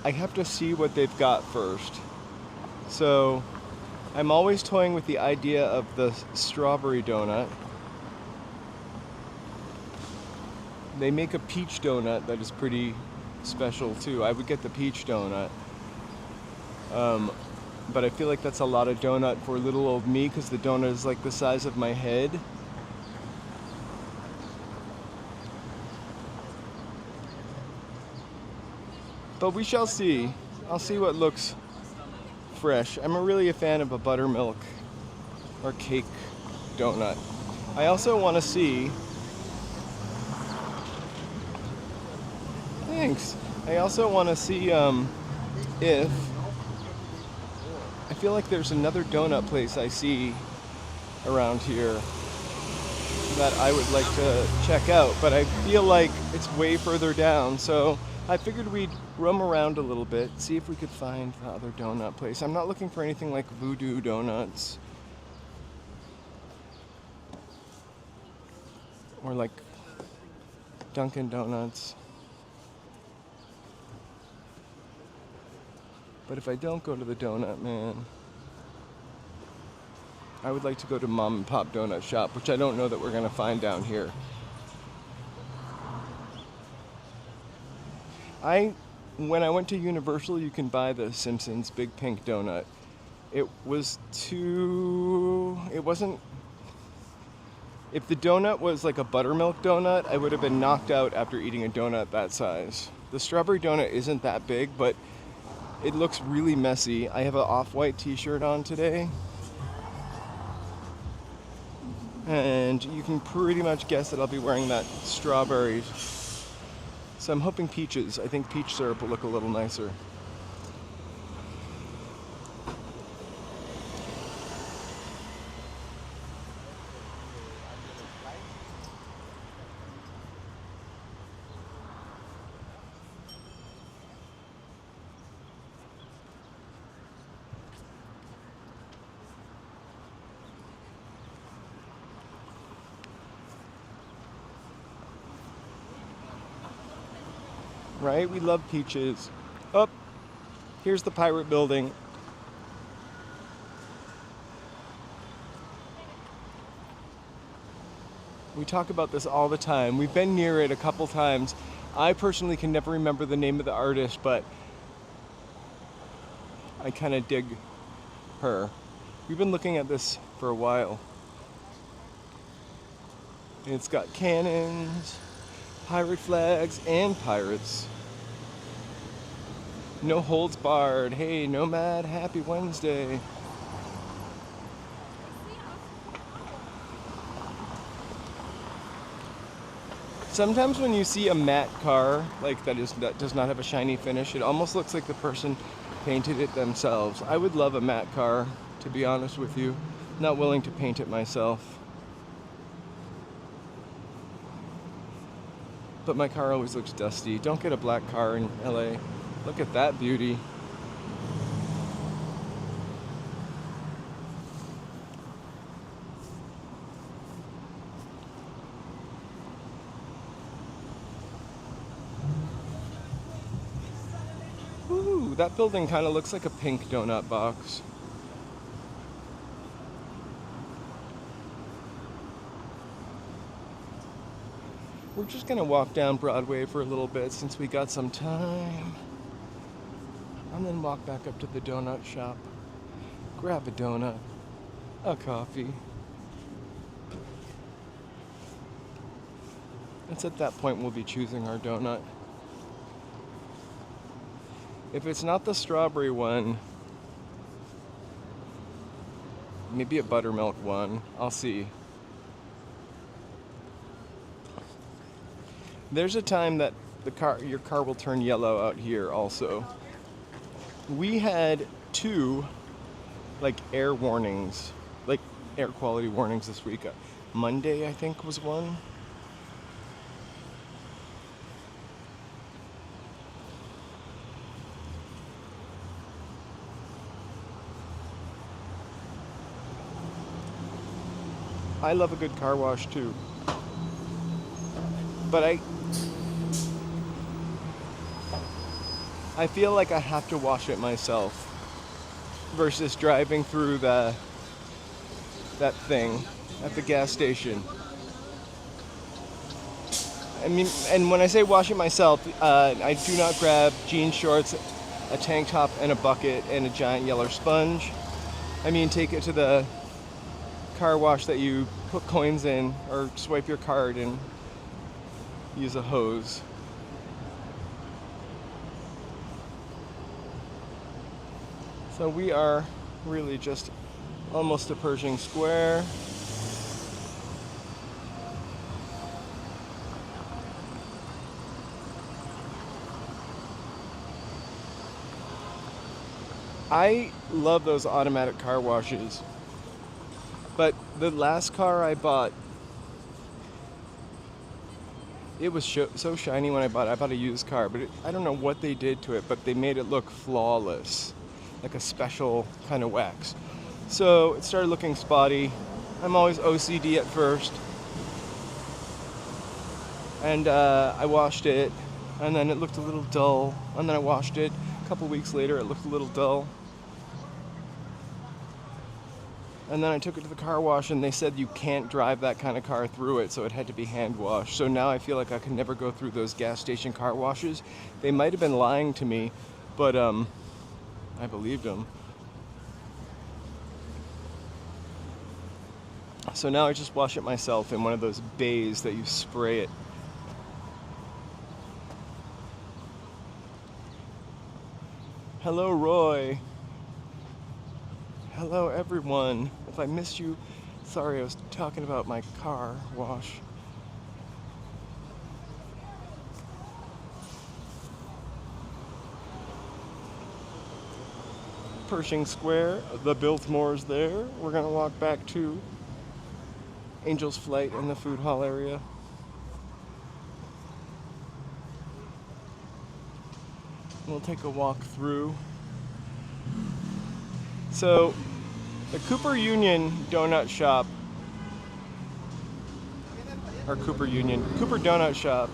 I have to see what they've got first. So, I'm always toying with the idea of the strawberry donut. They make a peach donut that is pretty special too. I would get the peach donut. But I feel like that's a lot of donut for little old me because the donut is like the size of my head. But we shall see. I'll see what looks fresh. I'm really a fan of a buttermilk or cake donut. I also want to see. Thanks. I also want to see if. I feel like there's another donut place I see around here that I would like to check out, but I feel like it's way further down, so I figured we'd roam around a little bit, see if we could find the other donut place. I'm not looking for anything like Voodoo Donuts or like Dunkin' Donuts. But if I don't go to the Donut Man, I would like to go to Mom and Pop Donut Shop, which I don't know that we're going to find down here. When I went to Universal, you can buy the Simpsons Big Pink Donut. It wasn't, if the donut was like a buttermilk donut, I would have been knocked out after eating a donut that size. The strawberry donut isn't that big, but it looks really messy. I have an off-white t-shirt on today. And you can pretty much guess that I'll be wearing that strawberry. So I'm hoping peaches. I think peach syrup will look a little nicer. Right? We love peaches. Oh, here's the pirate building. We talk about this all the time. We've been near it a couple times. I personally can never remember the name of the artist, but I kind of dig her. We've been looking at this for a while. It's got cannons, pirate flags, and pirates. No holds barred. Hey, Nomad, happy Wednesday. Sometimes when you see a matte car, like that does not have a shiny finish, it almost looks like the person painted it themselves. I would love a matte car, to be honest with you. Not willing to paint it myself. But my car always looks dusty. Don't get a black car in LA. Look at that beauty. Ooh, that building kind of looks like a pink donut box. We're just gonna walk down Broadway for a little bit since we got some time. And then walk back up to the donut shop. Grab a donut, a coffee. It's at that point we'll be choosing our donut. If it's not the strawberry one, maybe a buttermilk one. I'll see. There's a time that your car will turn yellow out here also. We had 2 like air warnings, like air quality warnings this week. Monday, I think, was one. I love a good car wash too. But I feel like I have to wash it myself versus driving through that thing at the gas station. I mean, and when I say wash it myself, I do not grab jean shorts, a tank top, and a bucket and a giant yellow sponge. I mean, take it to the car wash that you put coins in or swipe your card and use a hose. So we are really just almost to Pershing Square. I love those automatic car washes. But the last car I bought, it was so shiny when I bought it. I bought a used car, but I don't know what they did to it, but they made it look flawless, like a special kind of wax. So it started looking spotty. I'm always OCD at first. And I washed it, and then it looked a little dull. And then I washed it. A couple weeks later, it looked a little dull. And then I took it to the car wash, and they said you can't drive that kind of car through it, so it had to be hand washed. So now I feel like I can never go through those gas station car washes. They might have been lying to me, but I believed them. So now I just wash it myself in one of those bays that you spray it. Hello, Roy. Hello, everyone. If I missed you, sorry, I was talking about my car wash. Pershing Square, the Biltmore's there. We're gonna walk back to Angel's Flight in the food hall area. We'll take a walk through. So, the Cooper Union Donut Shop, or Cooper Donut Shop,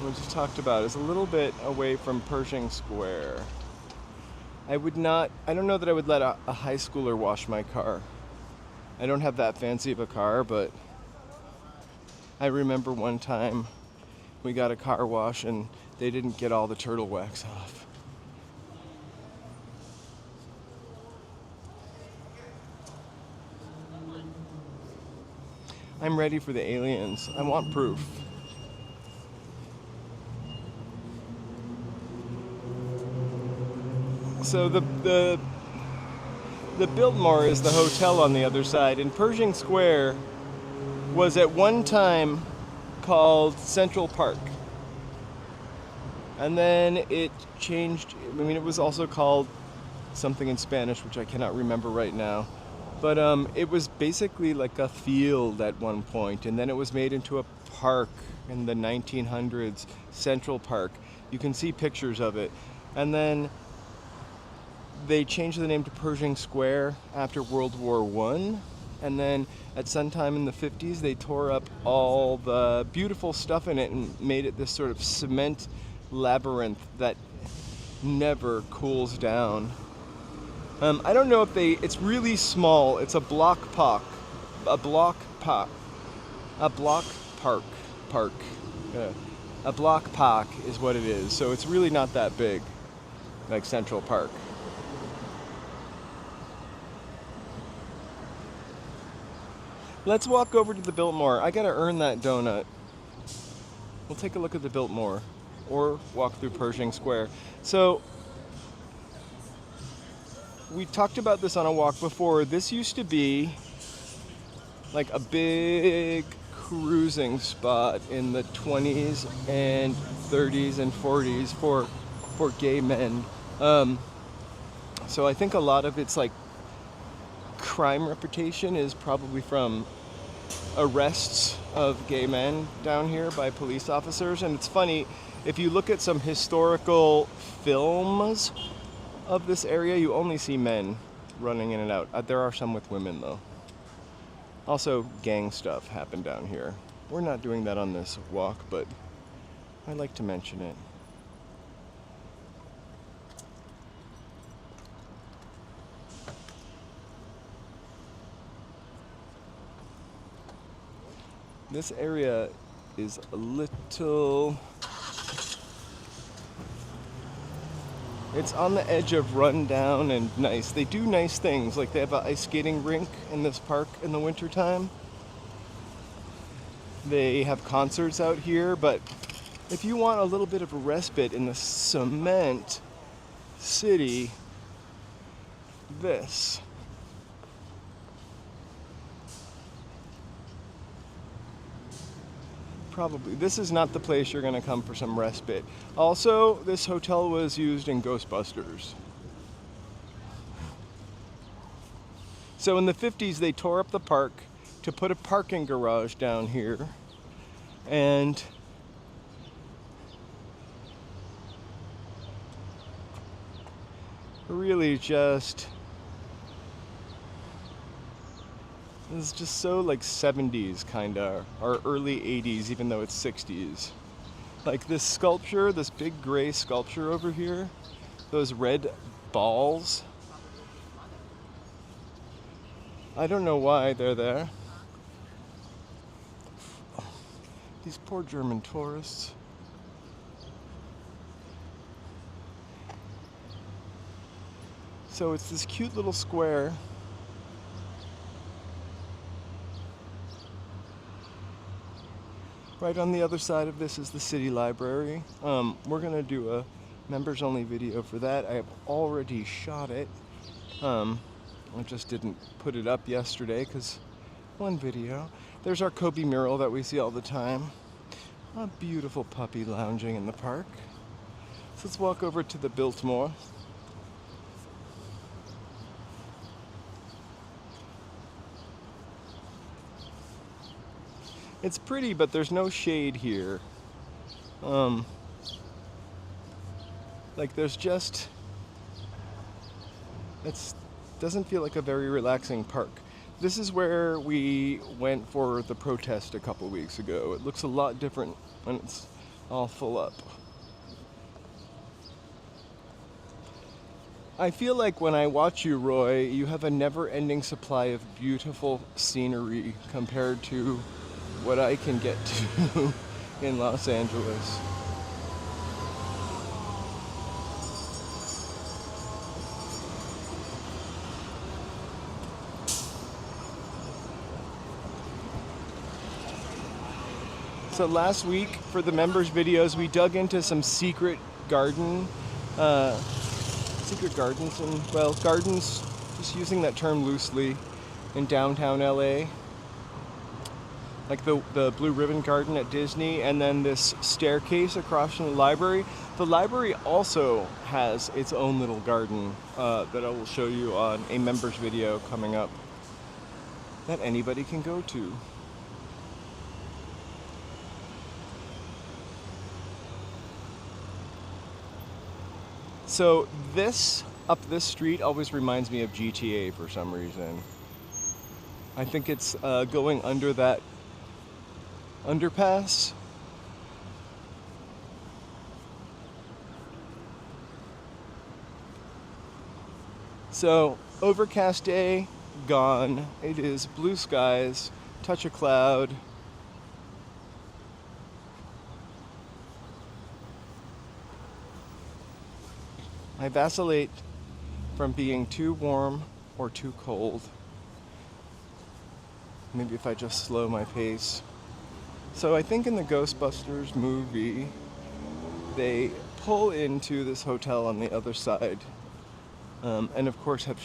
we just talked about, is a little bit away from Pershing Square. I don't know that I would let a high schooler wash my car. I don't have that fancy of a car, but I remember one time we got a car wash and they didn't get all the turtle wax off. I'm ready for the aliens. I want proof. So the Biltmore is the hotel on the other side, and Pershing Square was at one time called Central Park. And then it changed. I mean, it was also called something in Spanish, which I cannot remember right now. But it was basically like a field at one point, and then it was made into a park in the 1900s, Central Park. You can see pictures of it. And then they changed the name to Pershing Square after World War I. And then at some time in the 50s, they tore up all the beautiful stuff in it and made it this sort of cement labyrinth that never cools down. I don't know if it's really small. It's a block park. A block park. A block is what it is. So it's really not that big, like Central Park. Let's walk over to the Biltmore. I gotta earn that donut. We'll take a look at the Biltmore or walk through Pershing Square. So, we talked about this on a walk before. This used to be like a big cruising spot in the 20s and 30s and 40s for gay men. So I think a lot of it's like crime reputation is probably from arrests of gay men down here by police officers. And it's funny, if you look at some historical films of this area, you only see men running in and out. There are some with women, though. Also, gang stuff happened down here. We're not doing that on this walk, but I like to mention it. This area is a little... It's on the edge of rundown and nice. They do nice things, like they have an ice skating rink in this park in the wintertime. They have concerts out here, but if you want a little bit of a respite in the cement city, this. Probably. This is not the place you're going to come for some respite. Also, this hotel was used in Ghostbusters. So in the 50s, they tore up the park to put a parking garage down here. And really just... This is just so like 70s kinda, or early 80s, even though it's 60s. Like this sculpture, this big gray sculpture over here, those red balls. I don't know why they're there. These poor German tourists. So it's this cute little square. Right on the other side of this is the city library. We're gonna do a members only video for that. I have already shot it. I just didn't put it up yesterday because one video. There's our Kobe mural that we see all the time. A beautiful puppy lounging in the park. So let's walk over to the Biltmore. It's pretty, but there's no shade here. Like there's just... It doesn't feel like a very relaxing park. This is where we went for the protest a couple weeks ago. It looks a lot different when it's all full up. I feel like when I watch you, Roy, you have a never-ending supply of beautiful scenery compared to what I can get to in Los Angeles. So last week for the members videos, we dug into some secret gardens and, well, gardens, just using that term loosely, in downtown LA. Like the Blue Ribbon Garden at Disney, and then this staircase across from the library. The library also has its own little garden that I will show you on a members video coming up that anybody can go to. So this, up this street, always reminds me of GTA for some reason. I think it's going under that underpass. So, overcast day, gone. It is blue skies, touch of cloud. I vacillate from being too warm or too cold. Maybe if I just slow my pace. So I think in the Ghostbusters movie, they pull into this hotel on the other side, and of course have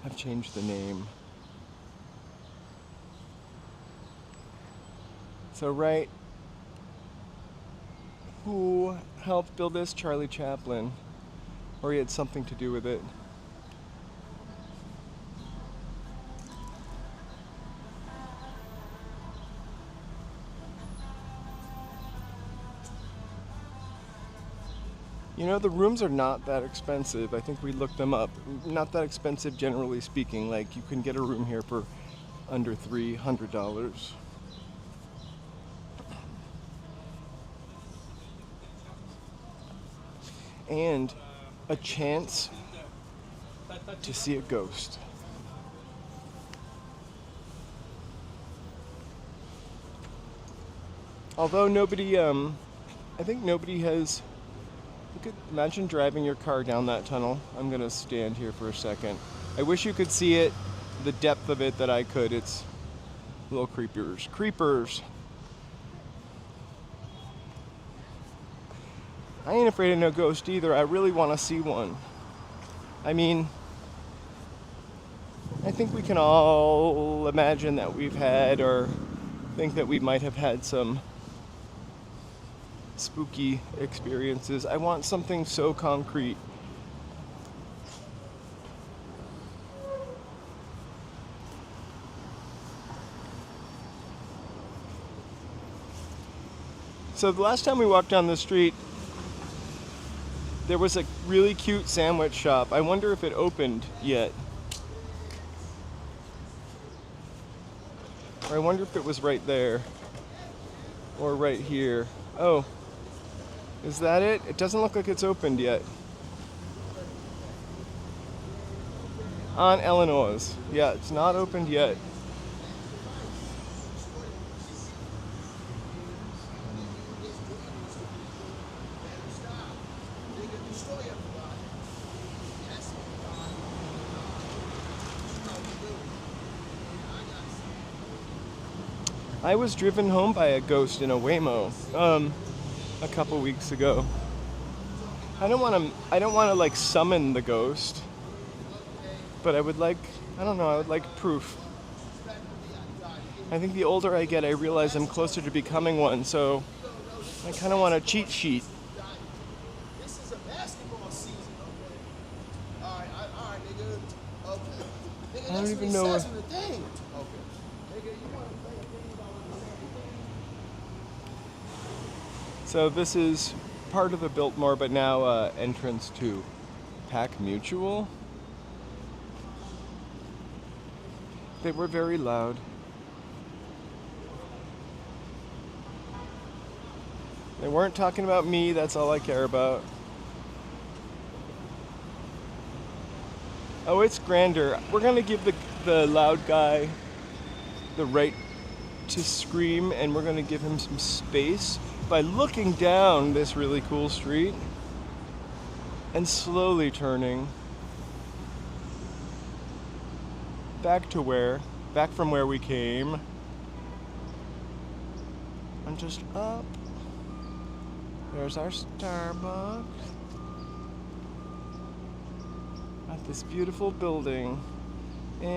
have changed the name. So right, who helped build this? Charlie Chaplin. or he had something to do with it. You know, the rooms are not that expensive. I think we looked them up. Not that expensive, generally speaking. Like, you can get a room here for under $300. And a chance to see a ghost. Although nobody, I think nobody has. You could imagine driving your car down that tunnel. I'm gonna stand here for a second. I wish you could see it, the depth of it that I could. It's little creepers. Creepers! I ain't afraid of no ghost either. I really want to see one. I mean, I think we can all imagine that we've had or think that we might have had some spooky experiences. I want something so concrete. So the last time we walked down the street, there was a really cute sandwich shop. I wonder if it opened yet. Or I wonder if it was right there. Or right here. Oh. Is that it? It doesn't look like it's opened yet. On Illinois. Yeah, it's not opened yet. I was driven home by a ghost in a Waymo a couple weeks ago. I don't want to like summon the ghost, but I would like proof. I think the older I get, I realize I'm closer to becoming one, so I kind of want a cheat sheet. This is a basketball season, okay? Alright, nigga. Okay. Nigga, I don't that's even what know it says in the thing. Okay. Nigga, you want to play a game about So this is part of the Biltmore, but now entrance to Pack Mutual. They were very loud. They weren't talking about me, that's all I care about. Oh, it's grander. We're gonna give the loud guy the right to scream, and we're gonna give him some space by looking down this really cool street and slowly turning back from where we came, and just up. There's our Starbucks at this beautiful building. And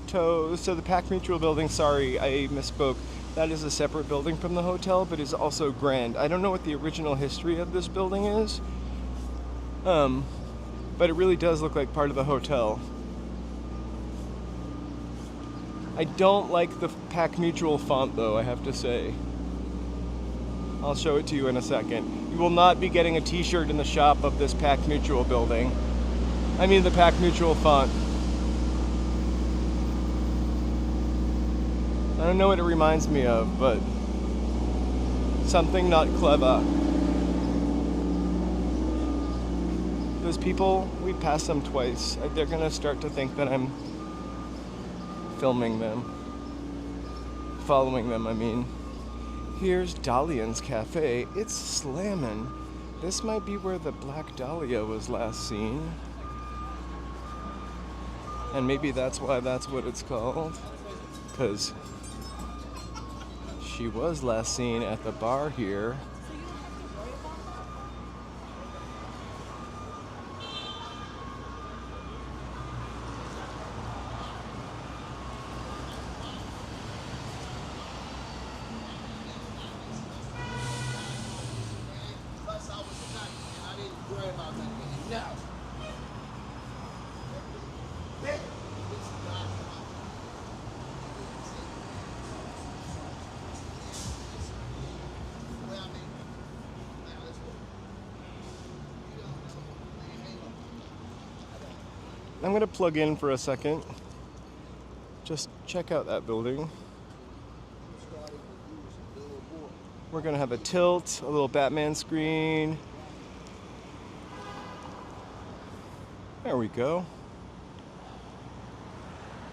so the Pack Mutual building, sorry, I misspoke. That is a separate building from the hotel, but is also grand. I don't know what the original history of this building is, but it really does look like part of the hotel. I don't like the Pack Mutual font, though, I have to say. I'll show it to you in a second. You will not be getting a t-shirt in the shop of this Pack Mutual building. I mean the Pack Mutual font. I don't know what it reminds me of, but something not clever. Those people, we passed them twice. They're gonna start to think that I'm filming them. Following them, I mean. Here's Dahlia's Cafe. It's slammin'. This might be where the Black Dahlia was last seen. And maybe that's why that's what it's called. 'Cause she was last seen at the bar here. I'm gonna plug in for a second. Just check out that building. We're gonna have a tilt, a little Batman screen. There we go.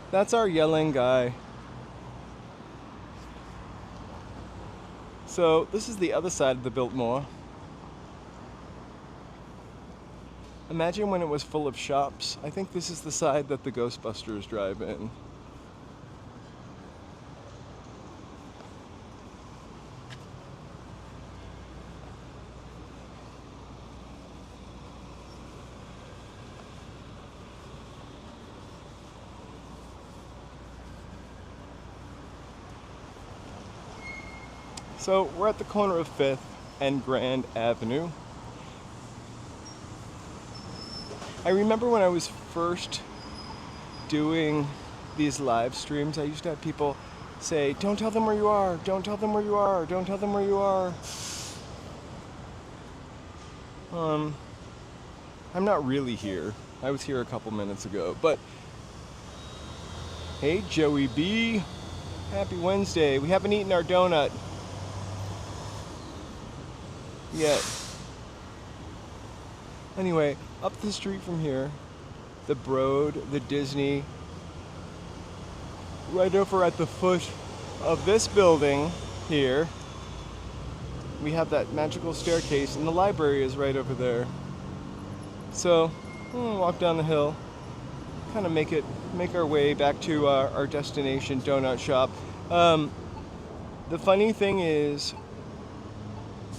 That's our yelling guy. So this is the other side of the Biltmore. Imagine when it was full of shops. I think this is the side that the Ghostbusters drive in. So we're at the corner of 5th and Grand Avenue. I remember when I was first doing these live streams, I used to have people say, "Don't tell them where you are, don't tell them where you are, don't tell them where you are." I'm not really here. I was here a couple minutes ago, but hey, Joey B. Happy Wednesday. We haven't eaten our donut yet. Anyway, up the street from here, the Broad, the Disney, right over at the foot of this building here, we have that magical staircase, and the library is right over there. So, we'll walk down the hill, kind of make our way back to our destination donut shop. The funny thing is,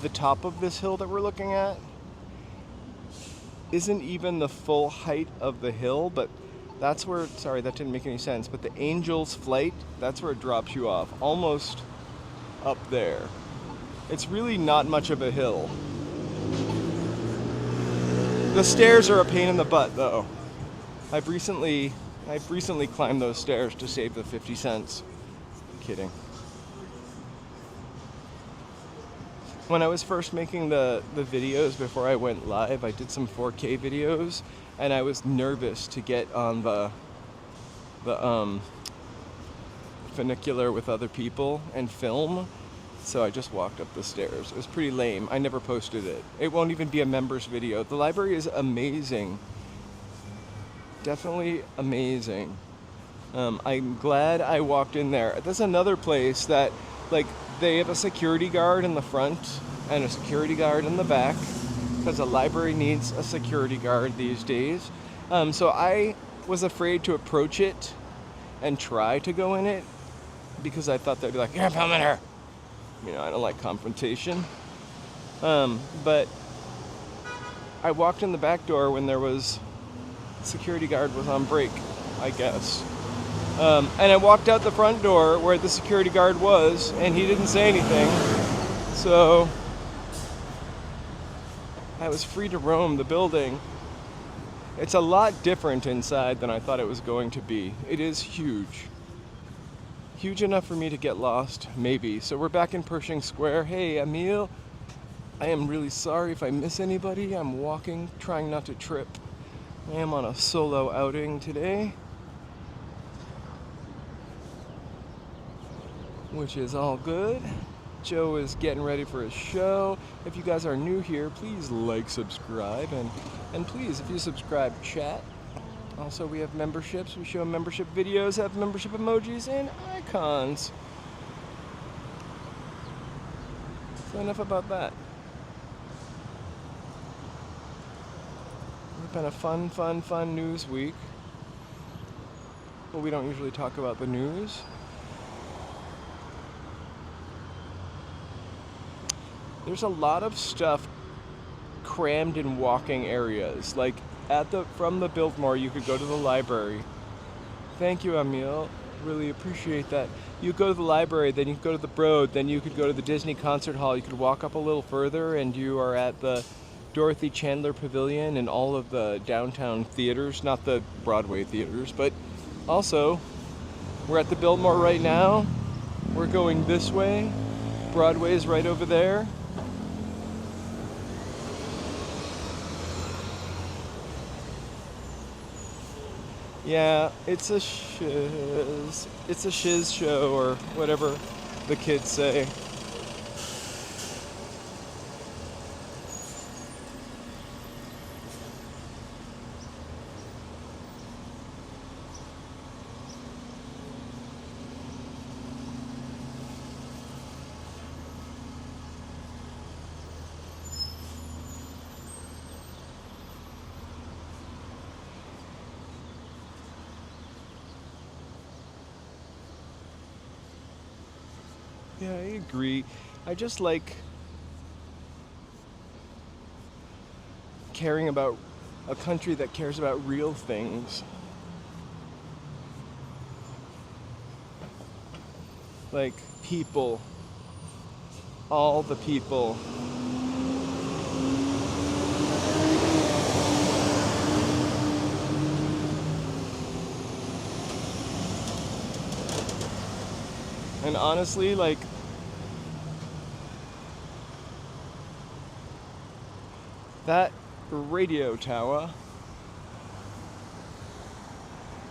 the top of this hill that we're looking at isn't even the full height of the hill, but that's where, sorry, that didn't make any sense, but the Angel's Flight, that's where it drops you off, almost up there. It's really not much of a hill. The stairs are a pain in the butt, though. I've recently climbed those stairs to save the 50 cents. Kidding. When I was first making the videos before I went live, I did some 4K videos, and I was nervous to get on the funicular with other people and film, so I just walked up the stairs. It was pretty lame. I never posted it. It won't even be a members video. The library is amazing. Definitely amazing. I'm glad I walked in there. There's another place that, like, they have a security guard in the front and a security guard in the back, because a library needs a security guard these days. So I was afraid to approach it and try to go in it, because I thought they'd be like, "You're filming her." You know, I don't like confrontation. But I walked in the back door when there was, security guard was on break, I guess. And I walked out the front door where the security guard was, and he didn't say anything. So I was free to roam the building. It's a lot different inside than I thought it was going to be. It is huge. Huge enough for me to get lost, maybe. So we're back in Pershing Square. Hey, Emil. I am really sorry if I miss anybody. I'm walking, trying not to trip. I am on a solo outing today, which is all good. Joe is getting ready for his show. If you guys are new here, please like, subscribe, and please, if you subscribe, chat. Also, we have memberships. We show membership videos, have membership emojis and icons. So enough about that. It's been a fun news week. But we don't usually talk about the news. There's a lot of stuff crammed in walking areas. Like from the Biltmore, you could go to the library. Thank you, Emil. Really appreciate that. You go to the library, then you could go to the Broad, then you could go to the Disney Concert Hall. You could walk up a little further, and you are at the Dorothy Chandler Pavilion and all of the downtown theaters, not the Broadway theaters, but also we're at the Biltmore right now. We're going this way. Broadway is right over there. Yeah, it's a shiz. It's a shiz show or whatever the kids say. Yeah, I agree. I just like caring about a country that cares about real things. Like people, all the people. And honestly, like, that radio tower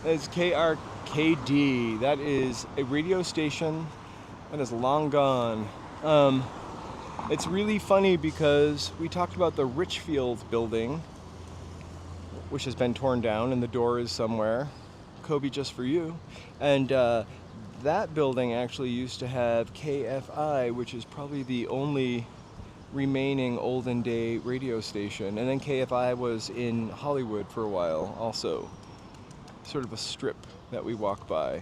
is KRKD. That is a radio station that is long gone. It's really funny because we talked about the Richfield building, which has been torn down, and the door is somewhere. Kobe, just for you. And that building actually used to have KFI, which is probably the only remaining olden day radio station. And then KFI was in Hollywood for a while also. Sort of a strip that we walk by.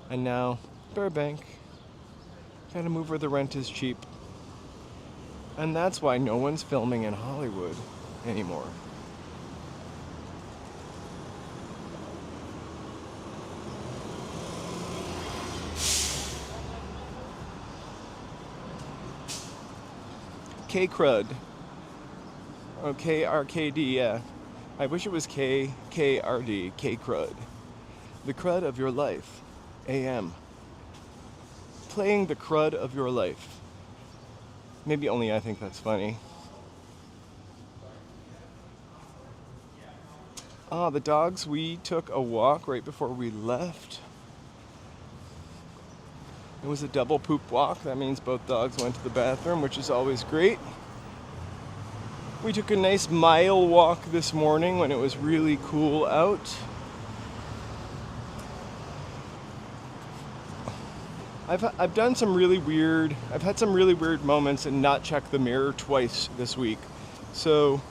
And now Burbank. Gotta move where the rent is cheap. And that's why no one's filming in Hollywood anymore. K-Crud. Oh, KRKD, yeah. I wish it was KRD, K-Crud. The crud of your life. AM. Playing the crud of your life. Maybe only I think that's funny. The dogs, we took a walk right before we left. It was a double poop walk. That means both dogs went to the bathroom, which is always great. We took a nice mile walk this morning when it was really cool out. I've had some really weird moments and not checked the mirror twice this week. So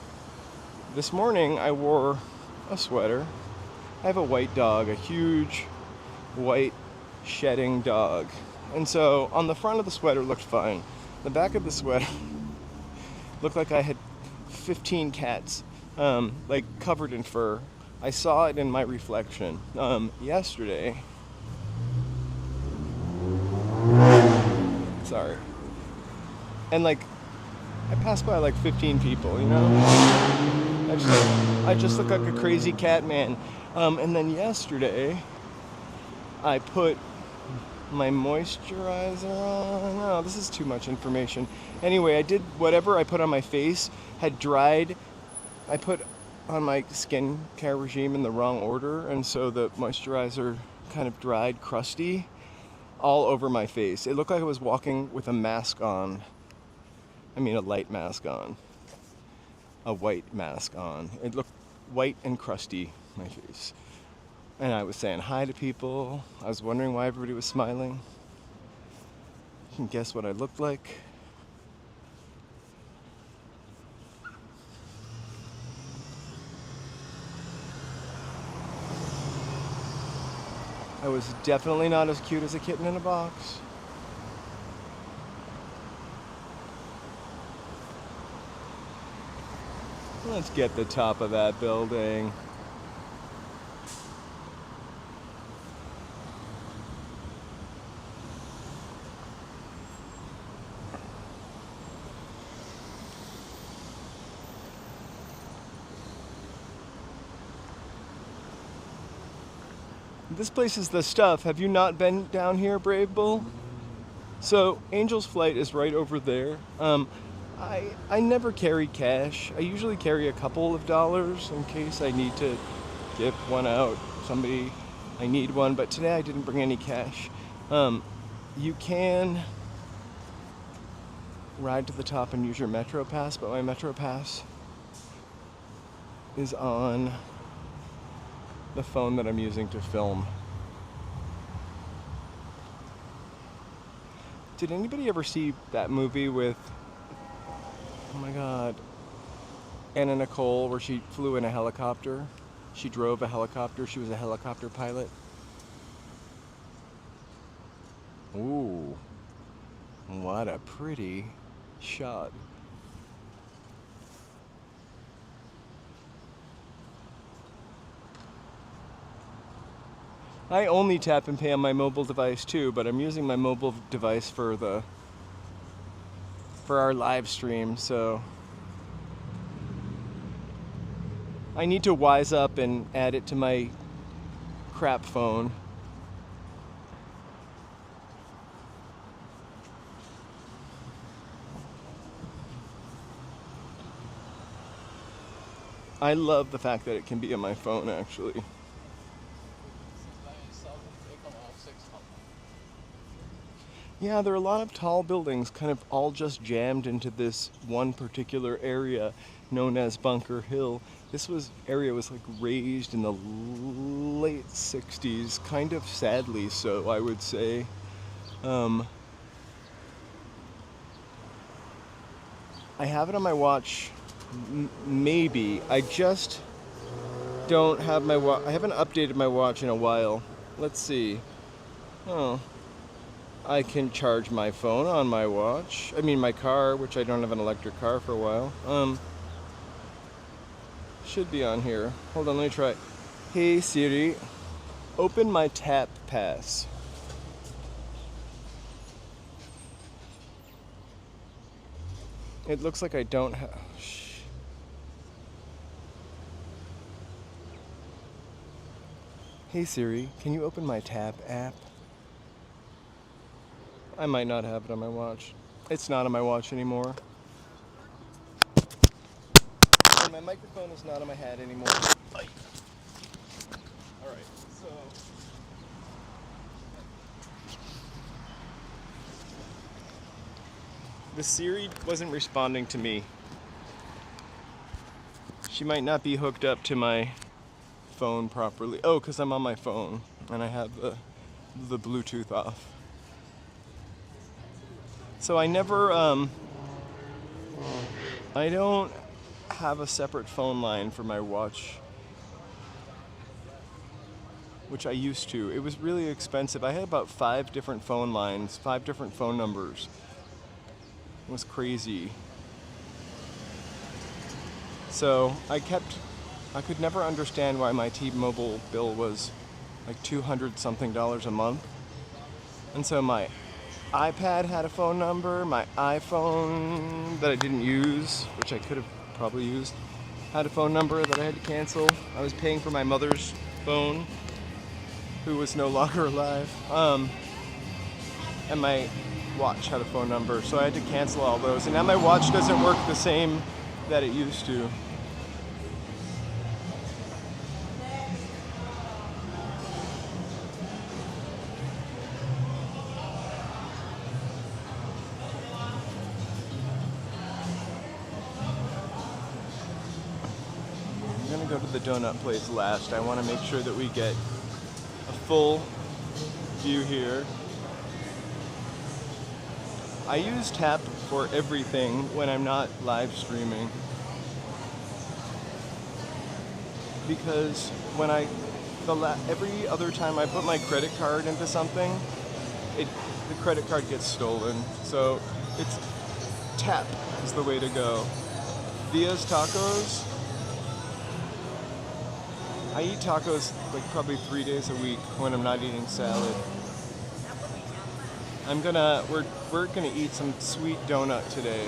this morning I wore a sweater. I have a white dog, a huge white shedding dog. And so on the front of the sweater looked fine. The back of the sweater looked like I had 15 cats, like covered in fur. I saw it in my reflection yesterday. Sorry. And like, I passed by like 15 people, you know? I just look like a crazy cat man. And then yesterday, I put my moisturizer on. No, this is too much information. Anyway, I did whatever I put on my face had dried. I put on my skincare regime in the wrong order, and so the moisturizer kind of dried, crusty, all over my face. It looked like I was walking with a mask on. I mean, a light mask on. A white mask on. It looked white and crusty, my face. And I was saying hi to people. I was wondering why everybody was smiling. You can guess what I looked like. I was definitely not as cute as a kitten in a box. Let's get the top of that building. This place is the stuff. Have you not been down here, Brave Bull? So, Angel's Flight is right over there. I never carry cash. I usually carry a couple of dollars in case I need to get one out somebody I need one, but today I didn't bring any cash. You can ride to the top and use your Metro Pass, but my Metro Pass is on the phone that I'm using to film. Did anybody ever see that movie with, oh my god, Anna Nicole, where she flew in a helicopter? She drove a helicopter. She was a helicopter pilot. Ooh, what a pretty shot. I only tap and pay on my mobile device too, but I'm using my mobile device for our live stream, so I need to wise up and add it to my crap phone. I love the fact that it can be on my phone, actually. Yeah, there are a lot of tall buildings kind of all just jammed into this one particular area known as Bunker Hill. This area was like raised in the late 60s, kind of sadly so, I would say. I have it on my watch, maybe. I just don't have my watch. I haven't updated my watch in a while. Let's see. Oh. I can charge my phone on my watch. I mean my car, which I don't have an electric car for a while. Should be on here. Hold on, let me try. Hey Siri, open my Tap Pass. It looks like I don't have... Hey Siri, can you open my Tap app? I might not have it on my watch. It's not on my watch anymore. And my microphone is not on my hat anymore. Alright, so... the Siri wasn't responding to me. She might not be hooked up to my phone properly. Oh, because I'm on my phone and I have the Bluetooth off. So I never, I don't have a separate phone line for my watch, which I used to. It was really expensive. I had about 5 different phone lines, 5 different phone numbers. It was crazy. So I could never understand why my T-Mobile bill was like $200 something a month. And so my iPad had a phone number, my iPhone that I didn't use, which I could have probably used, had a phone number that I had to cancel. I was paying for my mother's phone, who was no longer alive. And my watch had a phone number, so I had to cancel all those. And now my watch doesn't work the same that it used to. I'm gonna go to the donut place last. I want to make sure that we get a full view here. I use Tap for everything when I'm not live streaming, because when every other time I put my credit card into something, the credit card gets stolen. So it's Tap is the way to go. Via's Tacos. I eat tacos like probably 3 days a week when I'm not eating salad. We're gonna eat some sweet donut today.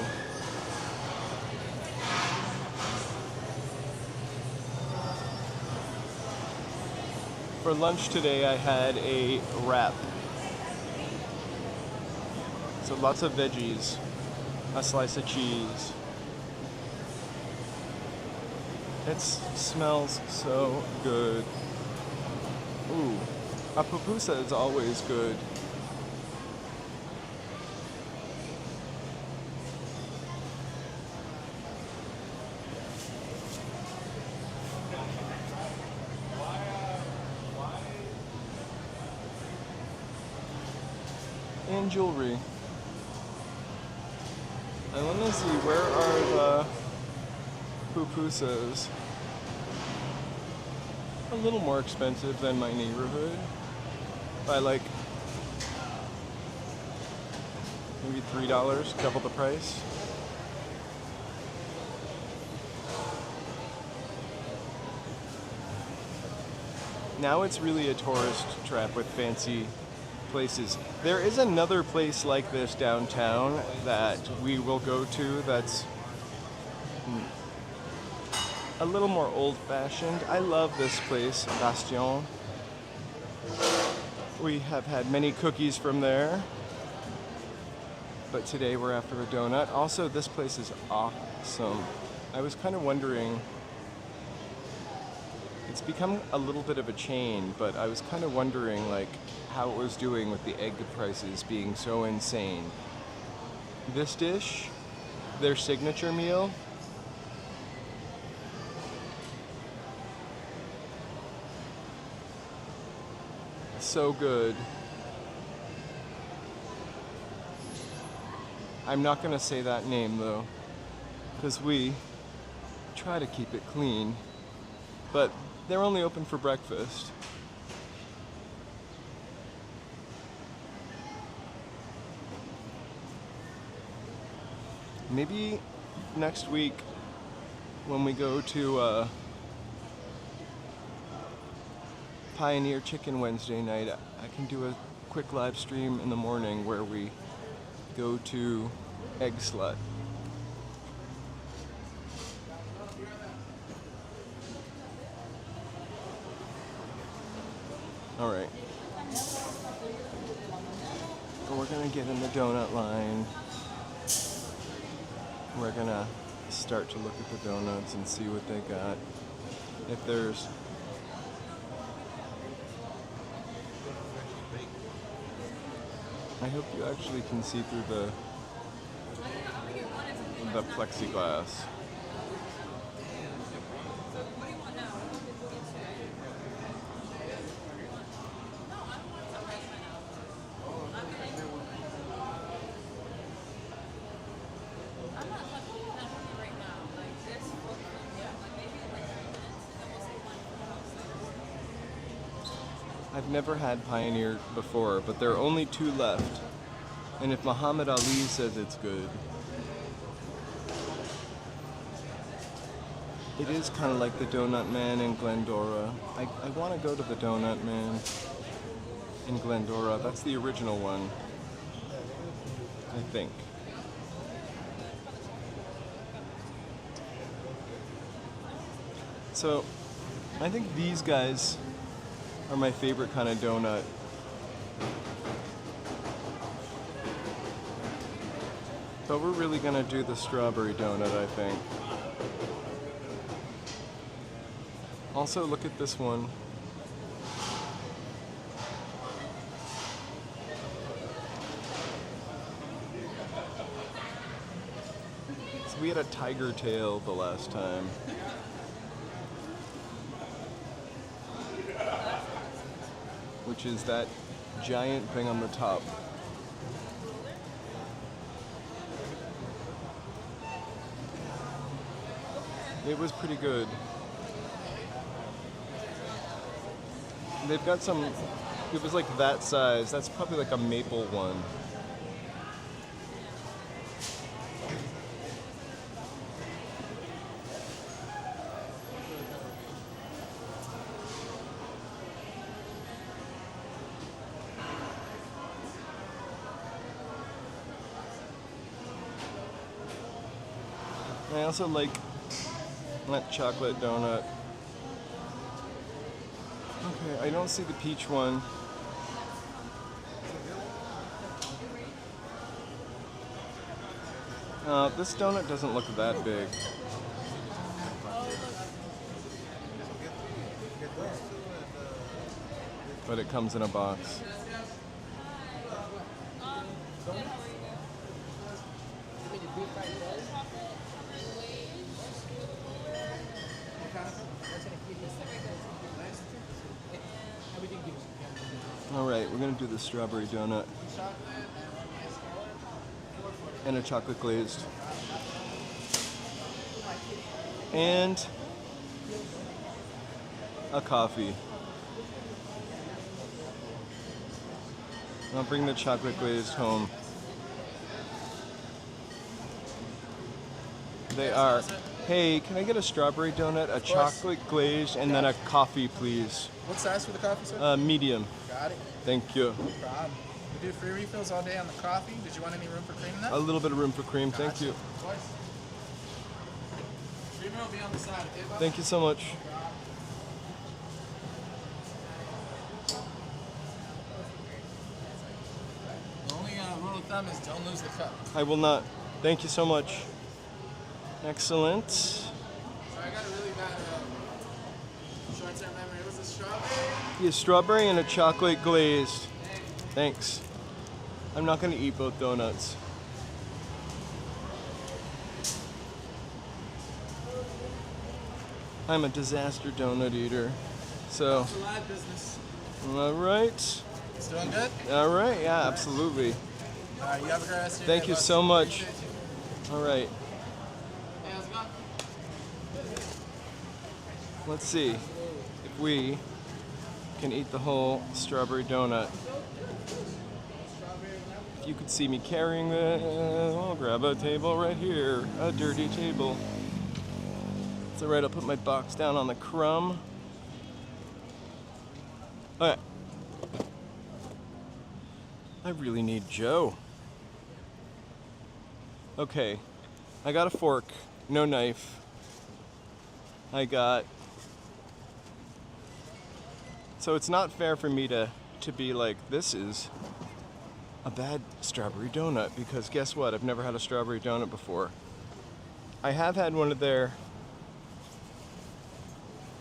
For lunch today I had a wrap. So lots of veggies, a slice of cheese. It smells so good. Ooh, a pupusa is always good. And jewelry. I want to see, where are the pupusas? A little more expensive than my neighborhood. By like maybe $3, double the price. Now it's really a tourist trap with fancy places. There is another place like this downtown that we will go to that's a little more old-fashioned. I love this place, Bastion. We have had many cookies from there, but today we're after a donut. Also, this place is awesome. I was kind of wondering, it's become a little bit of a chain, but I was kind of wondering like how it was doing with the egg prices being so insane. This dish, their signature meal, so good. I'm not gonna say that name though, because we try to keep it clean, but they're only open for breakfast. Maybe next week when we go to Pioneer Chicken Wednesday night, I can do a quick live stream in the morning where we go to Egg Slut. Alright. We're gonna get in the donut line. We're gonna start to look at the donuts and see what they got. If there's I hope you actually can see through the plexiglass. I've never had Pioneer before, but there are only 2 left. And if Muhammad Ali says it's good, it is kind of like the Donut Man in Glendora. I want to go to the Donut Man in Glendora. That's the original one, I think. So, I think these guys are my favorite kind of donut. But we're really gonna do the strawberry donut, I think. Also, look at this one. So we had a tiger tail the last time. Which is that giant thing on the top. It was pretty good. They've got some, it was like that size. That's probably like a maple one. I also like that chocolate donut. Okay, I don't see the peach one. This donut doesn't look that big. but it comes in a box. All right, we're gonna do the strawberry donut and a chocolate glazed. And a coffee. I'll bring the chocolate glazed home. They are. Hey, can I get a strawberry donut, a chocolate glazed, and then a coffee, please? What size for the coffee, sir? Medium. Got it. Thank you. No problem. We do free refills all day on the coffee. Did you want any room for cream in that? A little bit of room for cream, thank you. Of course. Creamer will be on the side, okay, boss? Thank you so much. The only rule of thumb is don't lose the cup. I will not. Thank you so much. Excellent. So I got a really bad short-term memory. It was a strawberry. Yeah, strawberry and a chocolate glazed. Thanks. I'm not going to eat both donuts. I'm a disaster donut eater. So, It's a live business. all right. It's doing good? All right, yeah, absolutely. All right, you have a great rest of your Thank day, you boss. so much. Appreciate you. All right, Hey, how's it going? let's see if we can eat the whole strawberry donut. If you could see me carrying the, I'll grab a table right here, a dirty table. It's all right, I'll put my box down on the crumb. All right. I really need Joe. Okay, I got a fork, no knife. I got... So it's not fair for me to be like, this is a bad strawberry donut, because guess what? I've never had a strawberry donut before. I have had one of their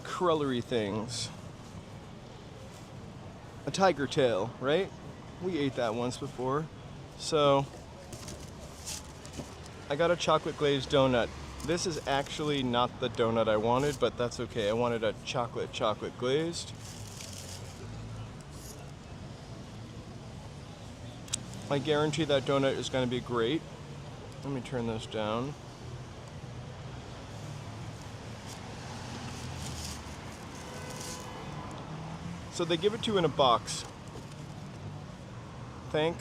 crullery things. A tiger tail, right? We ate that once before. So, I got a chocolate glazed donut. This is actually not the donut I wanted, but that's okay. I wanted a chocolate glazed. I guarantee that donut is going to be great. Let me turn this down. So they give it to you in a box. Thank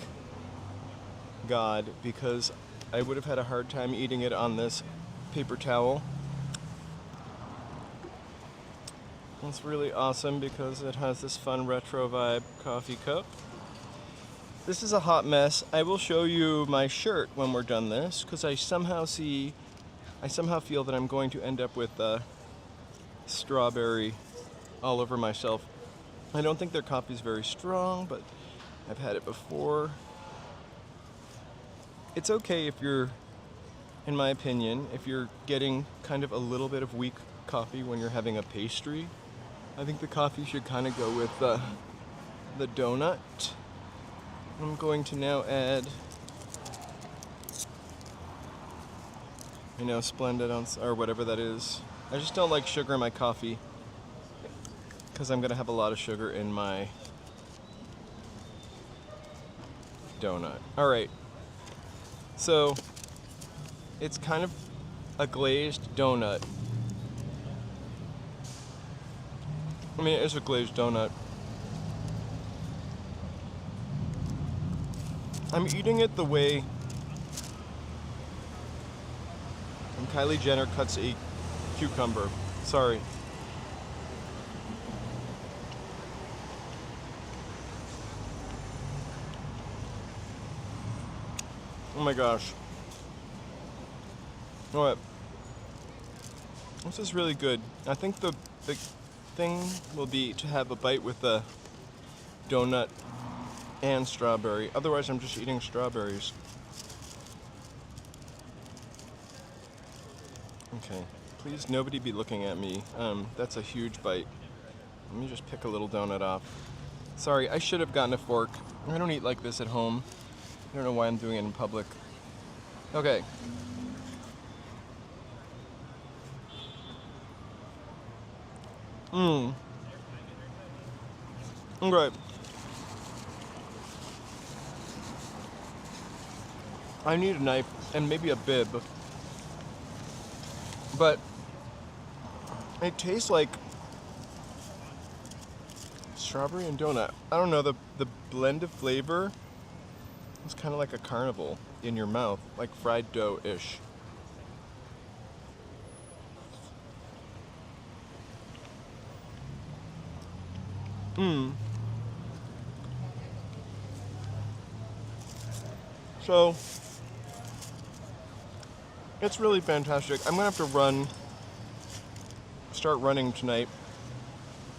God, because I would have had a hard time eating it on this paper towel. It's really awesome because it has this fun retro vibe coffee cup. This is a hot mess. I will show you my shirt when we're done this, because I somehow feel that I'm going to end up with strawberry all over myself. I don't think their coffee's very strong, but I've had it before. It's okay if you're, in my opinion, if you're getting kind of a little bit of weak coffee when you're having a pastry. I think the coffee should kind of go with the donut. I'm going to now add, Splendid ounce, or whatever that is. I just don't like sugar in my coffee, because I'm going to have a lot of sugar in my donut. All right. So, it's kind of a glazed donut. I mean, it is a glazed donut. I'm eating it the way Kylie Jenner cuts a cucumber. Sorry. Oh my gosh. All right. This is really good. I think the thing will be to have a bite with the donut and strawberry. Otherwise, I'm just eating strawberries. Okay. Please, nobody be looking at me. That's a huge bite. Let me just pick a little donut off. Sorry, I should have gotten a fork. I don't eat like this at home. I don't know why I'm doing it in public. Okay. Okay. I need a knife and maybe a bib. But it tastes like strawberry and donut. I don't know, the blend of flavor is kind of like a carnival in your mouth, like fried dough-ish. So, it's really fantastic. I'm gonna have to start running tonight.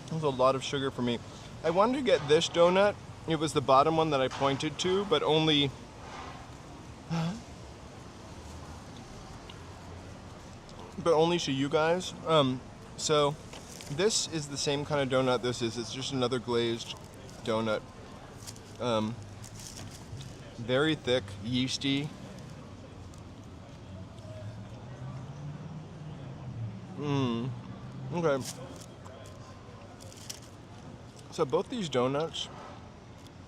There's a lot of sugar for me. I wanted to get this donut. It was the bottom one that I pointed to, but only to you guys. So this is the same kind of donut this is. It's just another glazed donut. Very thick, yeasty. Okay. So both these donuts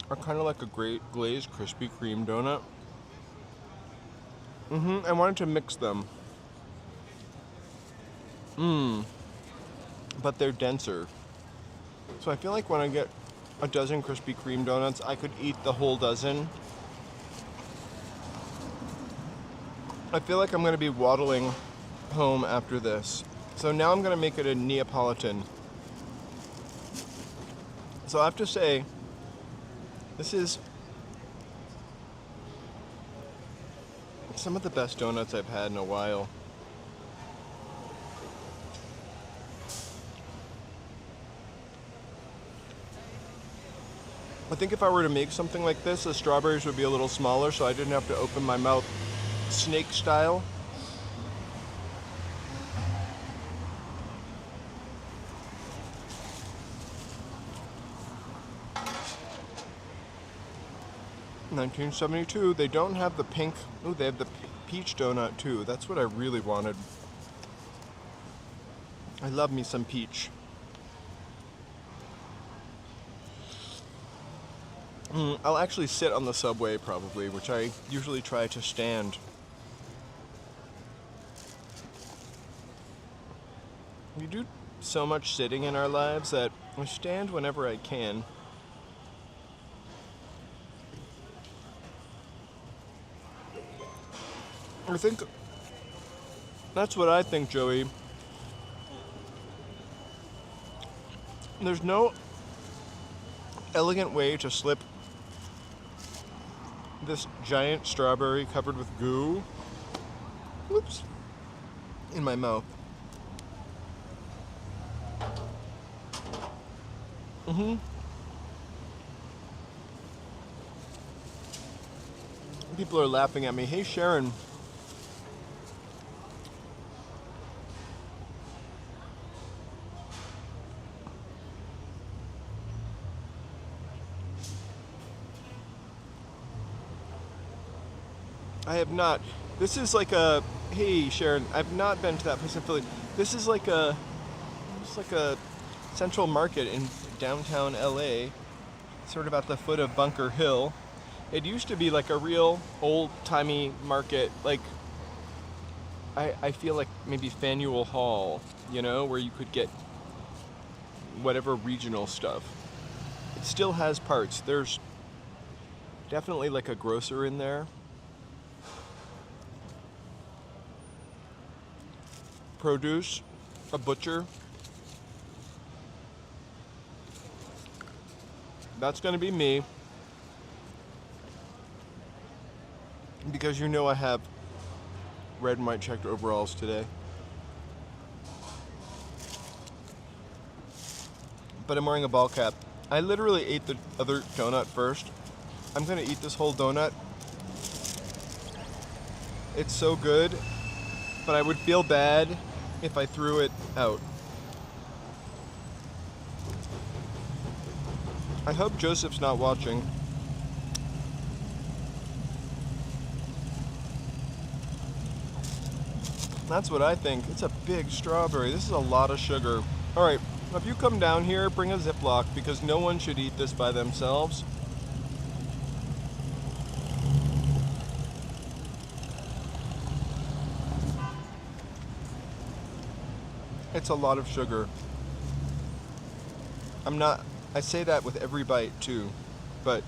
are kind of like a great glazed Krispy Kreme donut. I wanted to mix them. But they're denser. So I feel like when I get a dozen Krispy Kreme donuts, I could eat the whole dozen. I feel like I'm going to be waddling home after this. So now I'm going to make it a Neapolitan. So I have to say, this is some of the best donuts I've had in a while. I think if I were to make something like this, the strawberries would be a little smaller so I didn't have to open my mouth snake style. $19.72. They don't have the pink. Oh, they have the peach donut too. That's what I really wanted. I love me some peach. I'll actually sit on the subway probably, which I usually try to stand. We do so much sitting in our lives that I stand whenever I can. I think that's what I think, Joey. There's no elegant way to slip this giant strawberry covered with goo, whoops, in my mouth. People are laughing at me. Hey, Sharon. I have not. This is like a, hey Sharon, I've not been to that place in Philly. This is like a central market in downtown LA, sort of at the foot of Bunker Hill. It used to be like a real old-timey market, like I feel like maybe Faneuil Hall, you know, where you could get whatever regional stuff. It still has parts. There's definitely like a grocer in there. Produce, a butcher. That's gonna be me. Because you know I have red and white checked overalls today. But I'm wearing a ball cap. I literally ate the other donut first. I'm gonna eat this whole donut. It's so good, but I would feel bad if I threw it out. I hope Joseph's not watching. That's what I think. It's a big strawberry. This is a lot of sugar. All right, if you come down here, bring a Ziploc because no one should eat this by themselves. It's a lot of sugar. I say that with every bite too, but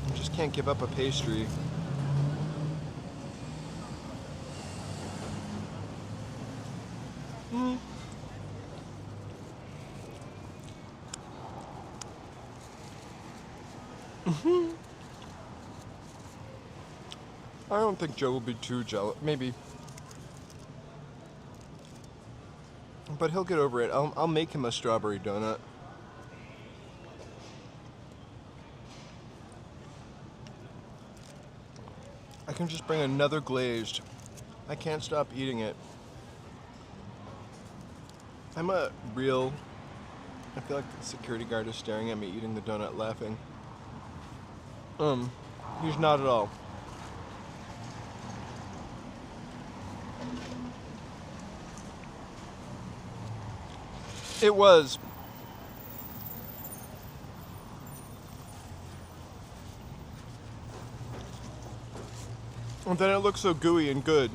I just can't give up a pastry. I don't think Joe will be too jealous. Maybe. But he'll get over it. I'll make him a strawberry donut. I can just bring another glazed. I can't stop eating it. I'm a real... I feel like the security guard is staring at me eating the donut laughing. He's not at all. It was. And then it looks so gooey and good.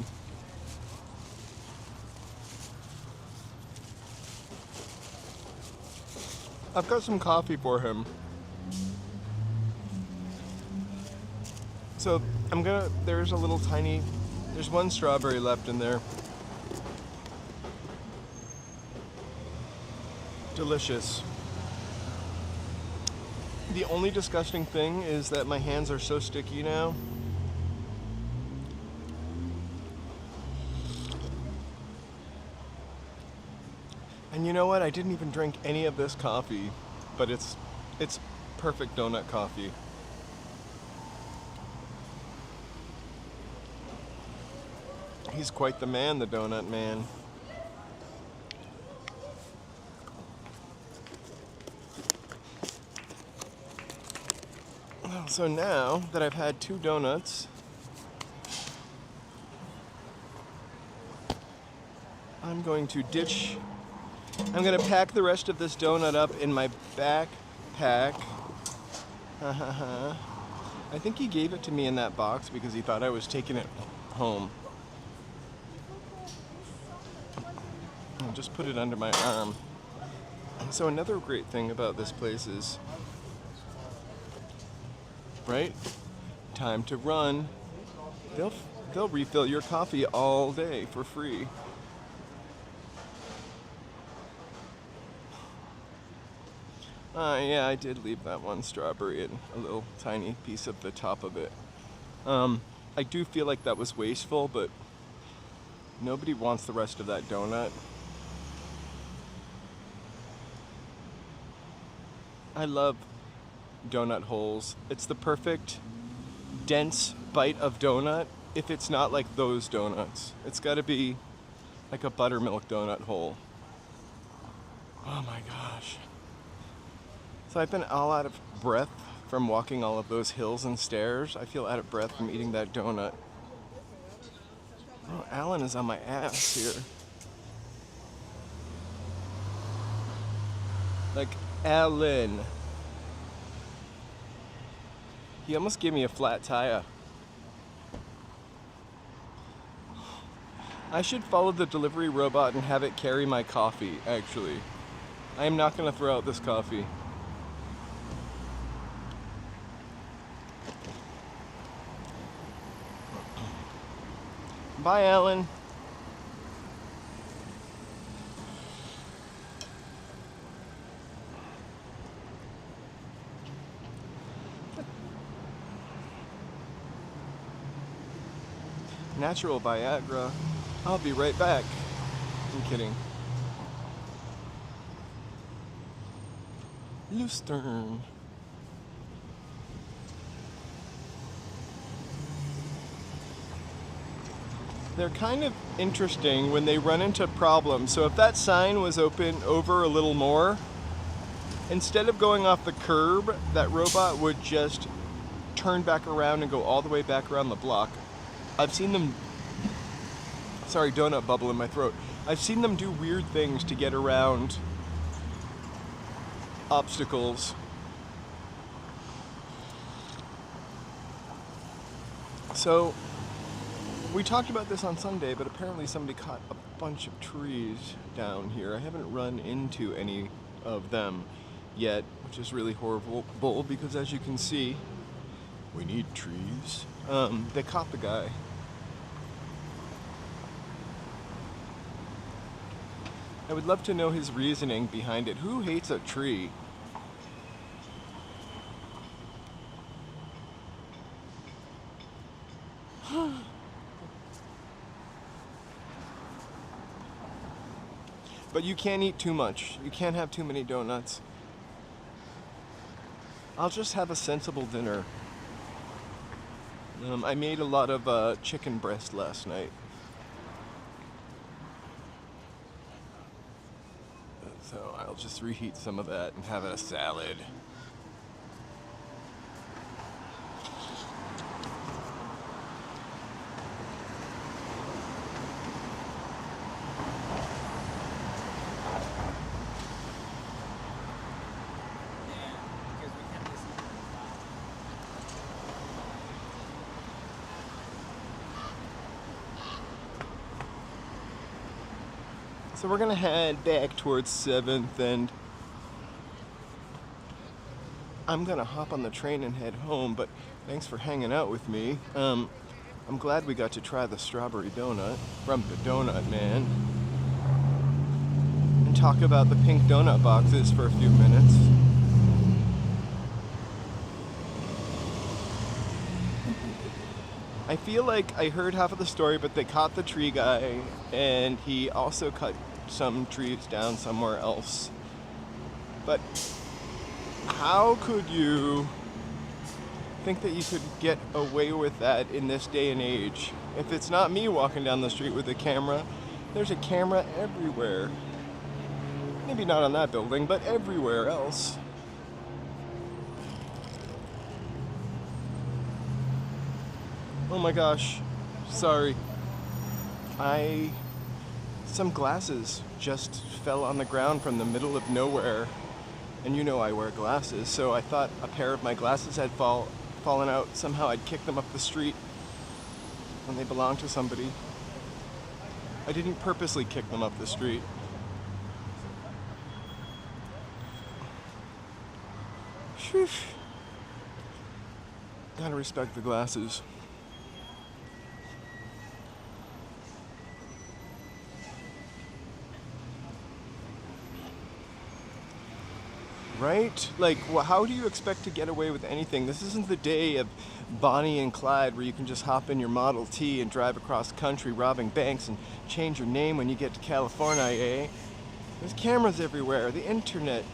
I've got some coffee for him. So there's a little tiny, there's one strawberry left in there. Delicious. The only disgusting thing is that my hands are so sticky now. And you know what? I didn't even drink any of this coffee, but it's perfect donut coffee. He's quite the man, the donut man. So now that I've had 2 donuts, I'm going to pack the rest of this donut up in my backpack. I think he gave it to me in that box because he thought I was taking it home. I'll just put it under my arm. So another great thing about this place is, right? Time to run. They'll refill your coffee all day for free. Yeah, I did leave that one strawberry and a little tiny piece of the top of it. I do feel like that was wasteful, but nobody wants the rest of that donut. I love donut holes. It's the perfect dense bite of donut if it's not like those donuts. It's got to be like a buttermilk donut hole. Oh my gosh. So I've been all out of breath from walking all of those hills and stairs. I feel out of breath from eating that donut. Oh, Alan is on my ass here. Like, Alan. He almost gave me a flat tire. I should follow the delivery robot and have it carry my coffee, actually. I am not going to throw out this coffee. Bye, Alan. Natural Viagra. I'll be right back. I'm kidding. Lucerne. They're kind of interesting when they run into problems. So if that sign was open over a little more, instead of going off the curb, that robot would just turn back around and go all the way back around the block. I've seen them, sorry, donut bubble in my throat. I've seen them do weird things to get around obstacles. So, we talked about this on Sunday, but apparently somebody caught a bunch of trees down here. I haven't run into any of them yet, which is really horrible because as you can see, we need trees. They caught the guy. I would love to know his reasoning behind it. Who hates a tree? But you can't eat too much. You can't have too many donuts. I'll just have a sensible dinner. I made a lot of chicken breast last night. So I'll just reheat some of that and have a salad. So we're gonna head back towards 7th, and I'm gonna hop on the train and head home, but thanks for hanging out with me. I'm glad we got to try the strawberry donut from the Donut Man and talk about the pink donut boxes for a few minutes. I feel like I heard half of the story, but they caught the tree guy, and he also cut some trees down somewhere else. But how could you think that you could get away with that in this day and age? If it's not me walking down the street with a camera, there's a camera everywhere. Maybe not on that building, but everywhere else. Oh my gosh, sorry. Some glasses just fell on the ground from the middle of nowhere. And you know I wear glasses, so I thought a pair of my glasses had fallen out. Somehow I'd kick them up the street when they belonged to somebody. I didn't purposely kick them up the street. Phew. Gotta respect the glasses. Right? Like, how do you expect to get away with anything? This isn't the day of Bonnie and Clyde where you can just hop in your Model T and drive across country robbing banks and change your name when you get to California, eh? There's cameras everywhere, the internet.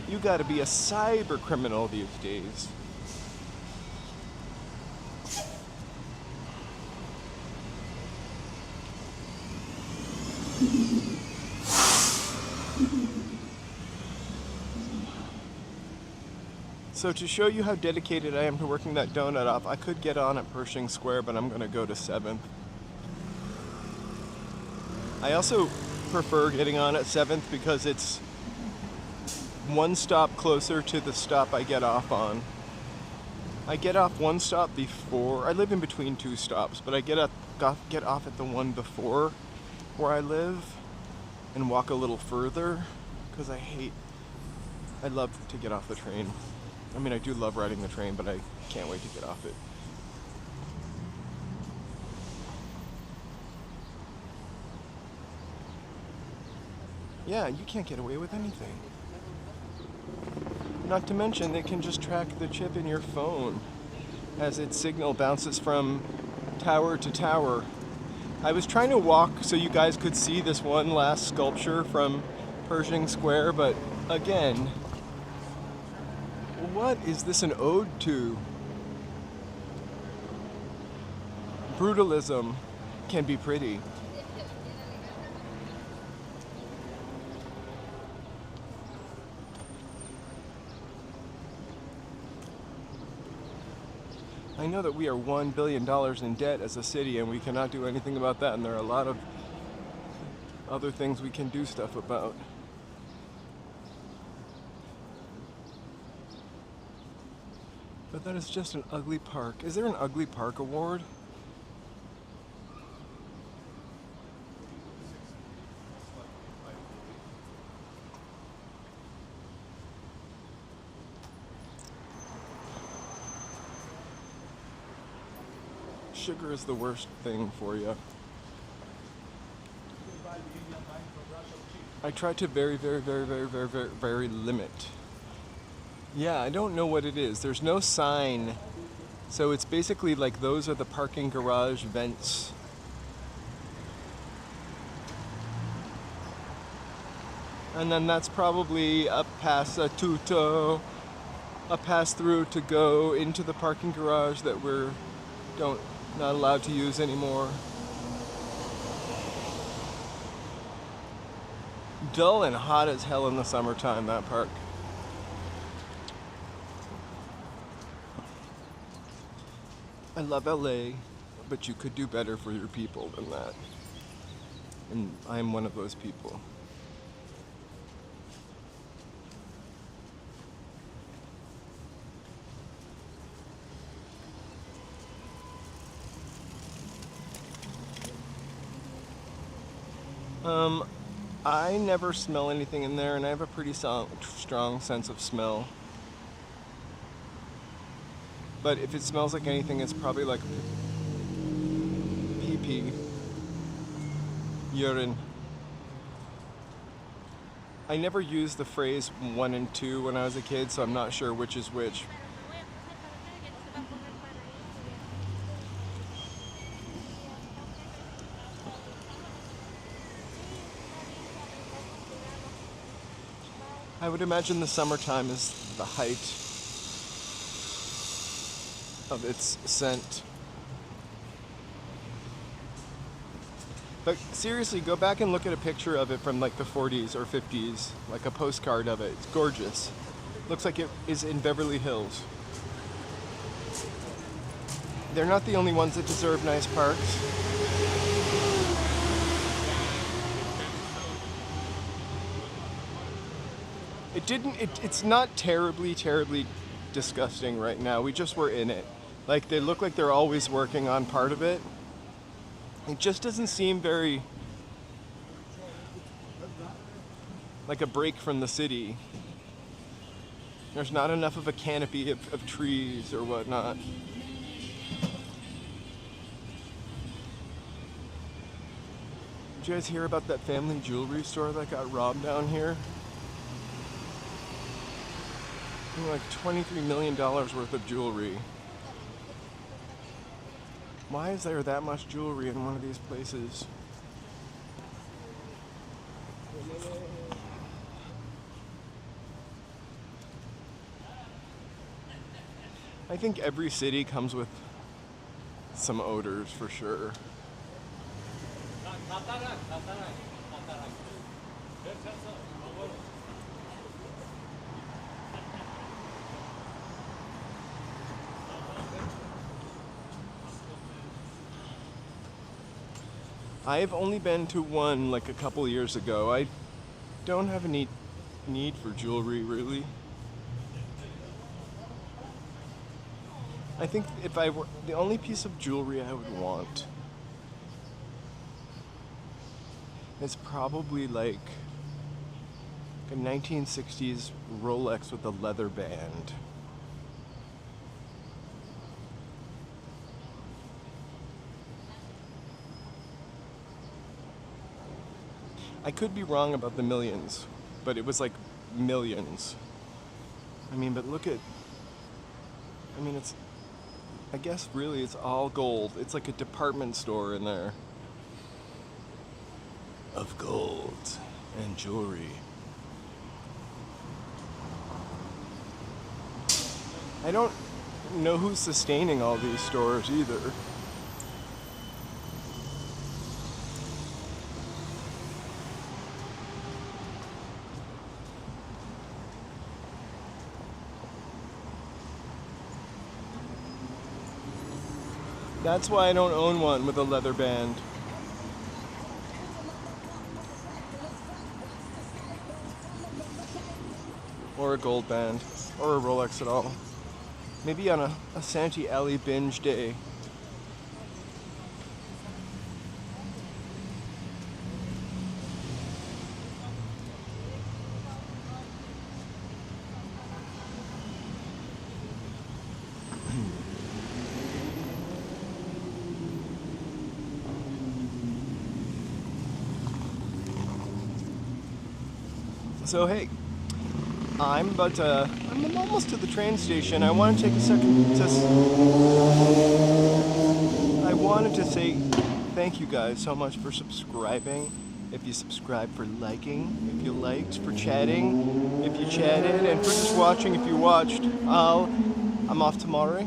You gotta be a cyber criminal these days. So to show you how dedicated I am to working that donut off, I could get on at Pershing Square, but I'm gonna go to 7th. I also prefer getting on at 7th because it's one stop closer to the stop I get off on. I get off one stop before, I live in between two stops, but I get off at the one before where I live and walk a little further because I love to get off the train. I mean, I do love riding the train, but I can't wait to get off it. Yeah, you can't get away with anything. Not to mention, they can just track the chip in your phone as its signal bounces from tower to tower. I was trying to walk so you guys could see this one last sculpture from Pershing Square, but again, what is this an ode to? Brutalism can be pretty. I know that we are $1 billion in debt as a city and we cannot do anything about that, and there are a lot of other things we can do stuff about. But that is just an ugly park. Is there an ugly park award? Sugar is the worst thing for you. I try to very limit. Yeah, I don't know what it is. There's no sign. So it's basically like those are the parking garage vents. And then that's probably a passaggio, a pass through to go into the parking garage that we're not allowed to use anymore. Dull and hot as hell in the summertime, that park. I love LA, but you could do better for your people than that. And I'm one of those people. I never smell anything in there, and I have a pretty strong sense of smell. But if it smells like anything, it's probably like pee-pee, urine. I never used the phrase 1 and 2 when I was a kid, so I'm not sure which is which. I would imagine the summertime is the height of its scent. But seriously, go back and look at a picture of it from like the 40s or 50s, like a postcard of it. It's gorgeous. Looks like it is in Beverly Hills. They're not the only ones that deserve nice parks. It's not terribly disgusting right now. We just were in it. Like, they look like they're always working on part of it. It just doesn't seem very like a break from the city. There's not enough of a canopy of trees or whatnot. Did you guys hear about that family jewelry store that got robbed down here? Like $23 million worth of jewelry. Why is there that much jewelry in one of these places? I think every city comes with some odors for sure. I've only been to one like a couple years ago. I don't have any need for jewelry really. I think if I were the only piece of jewelry I would want is probably like a 1960s Rolex with a leather band. I could be wrong about the millions, but it was like millions. I mean, but look at, I guess really it's all gold. It's like a department store in there of gold and jewelry. I don't know who's sustaining all these stores either. That's why I don't own one with a leather band. Or a gold band. Or a Rolex at all. Maybe on a Santee Alley binge day. So hey, I'm almost to the train station. I want to take a second to I wanted to say thank you guys so much for subscribing. If you subscribed, for liking, if you liked, for chatting, if you chatted, and for just watching if you watched. I'm off tomorrow.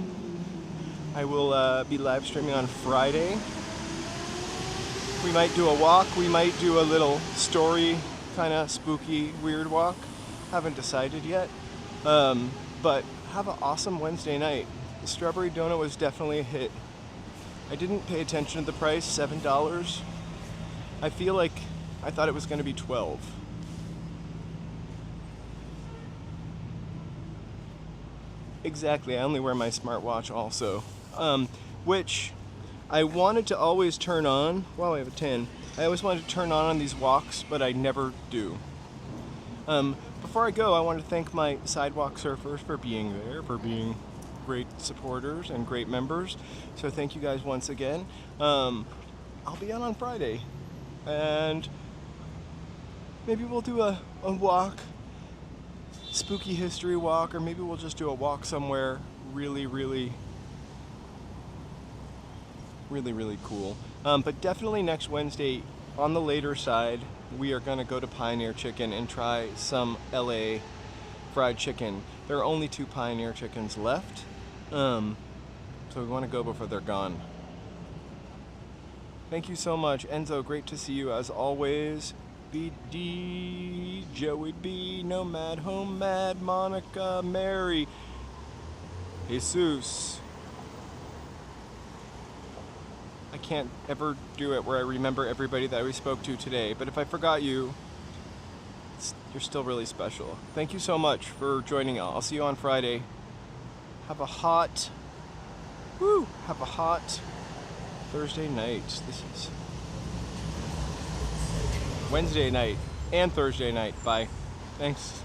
I will be live streaming on Friday. We might do a walk. We might do a little story, kind of spooky, weird walk. Haven't decided yet. But have an awesome Wednesday night. The strawberry donut was definitely a hit. I didn't pay attention to the price, $7. I feel like I thought it was going to be $12. Exactly, I only wear my smartwatch also. Which I wanted to always turn on. Wow, I have a 10. I always wanted to turn on these walks, but I never do. Before I go, I want to thank my sidewalk surfers for being there, for being great supporters and great members. So thank you guys once again. I'll be on Friday, and maybe we'll do a walk, spooky history walk, or maybe we'll just do a walk somewhere really, really, really, really cool. But definitely next Wednesday, on the later side, we are going to go to Pioneer Chicken and try some LA fried chicken. There are only 2 Pioneer Chickens left, so we want to go before they're gone. Thank you so much, Enzo. Great to see you as always. BD, Joey B, Nomad, Home Mad, Monica, Mary, Jesus. I can't ever do it where I remember everybody that we spoke to today, but if I forgot you, you're still really special. Thank you so much for joining. I'll see you on Friday. Have a hot Thursday night. This is Wednesday night and Thursday night. Bye. Thanks.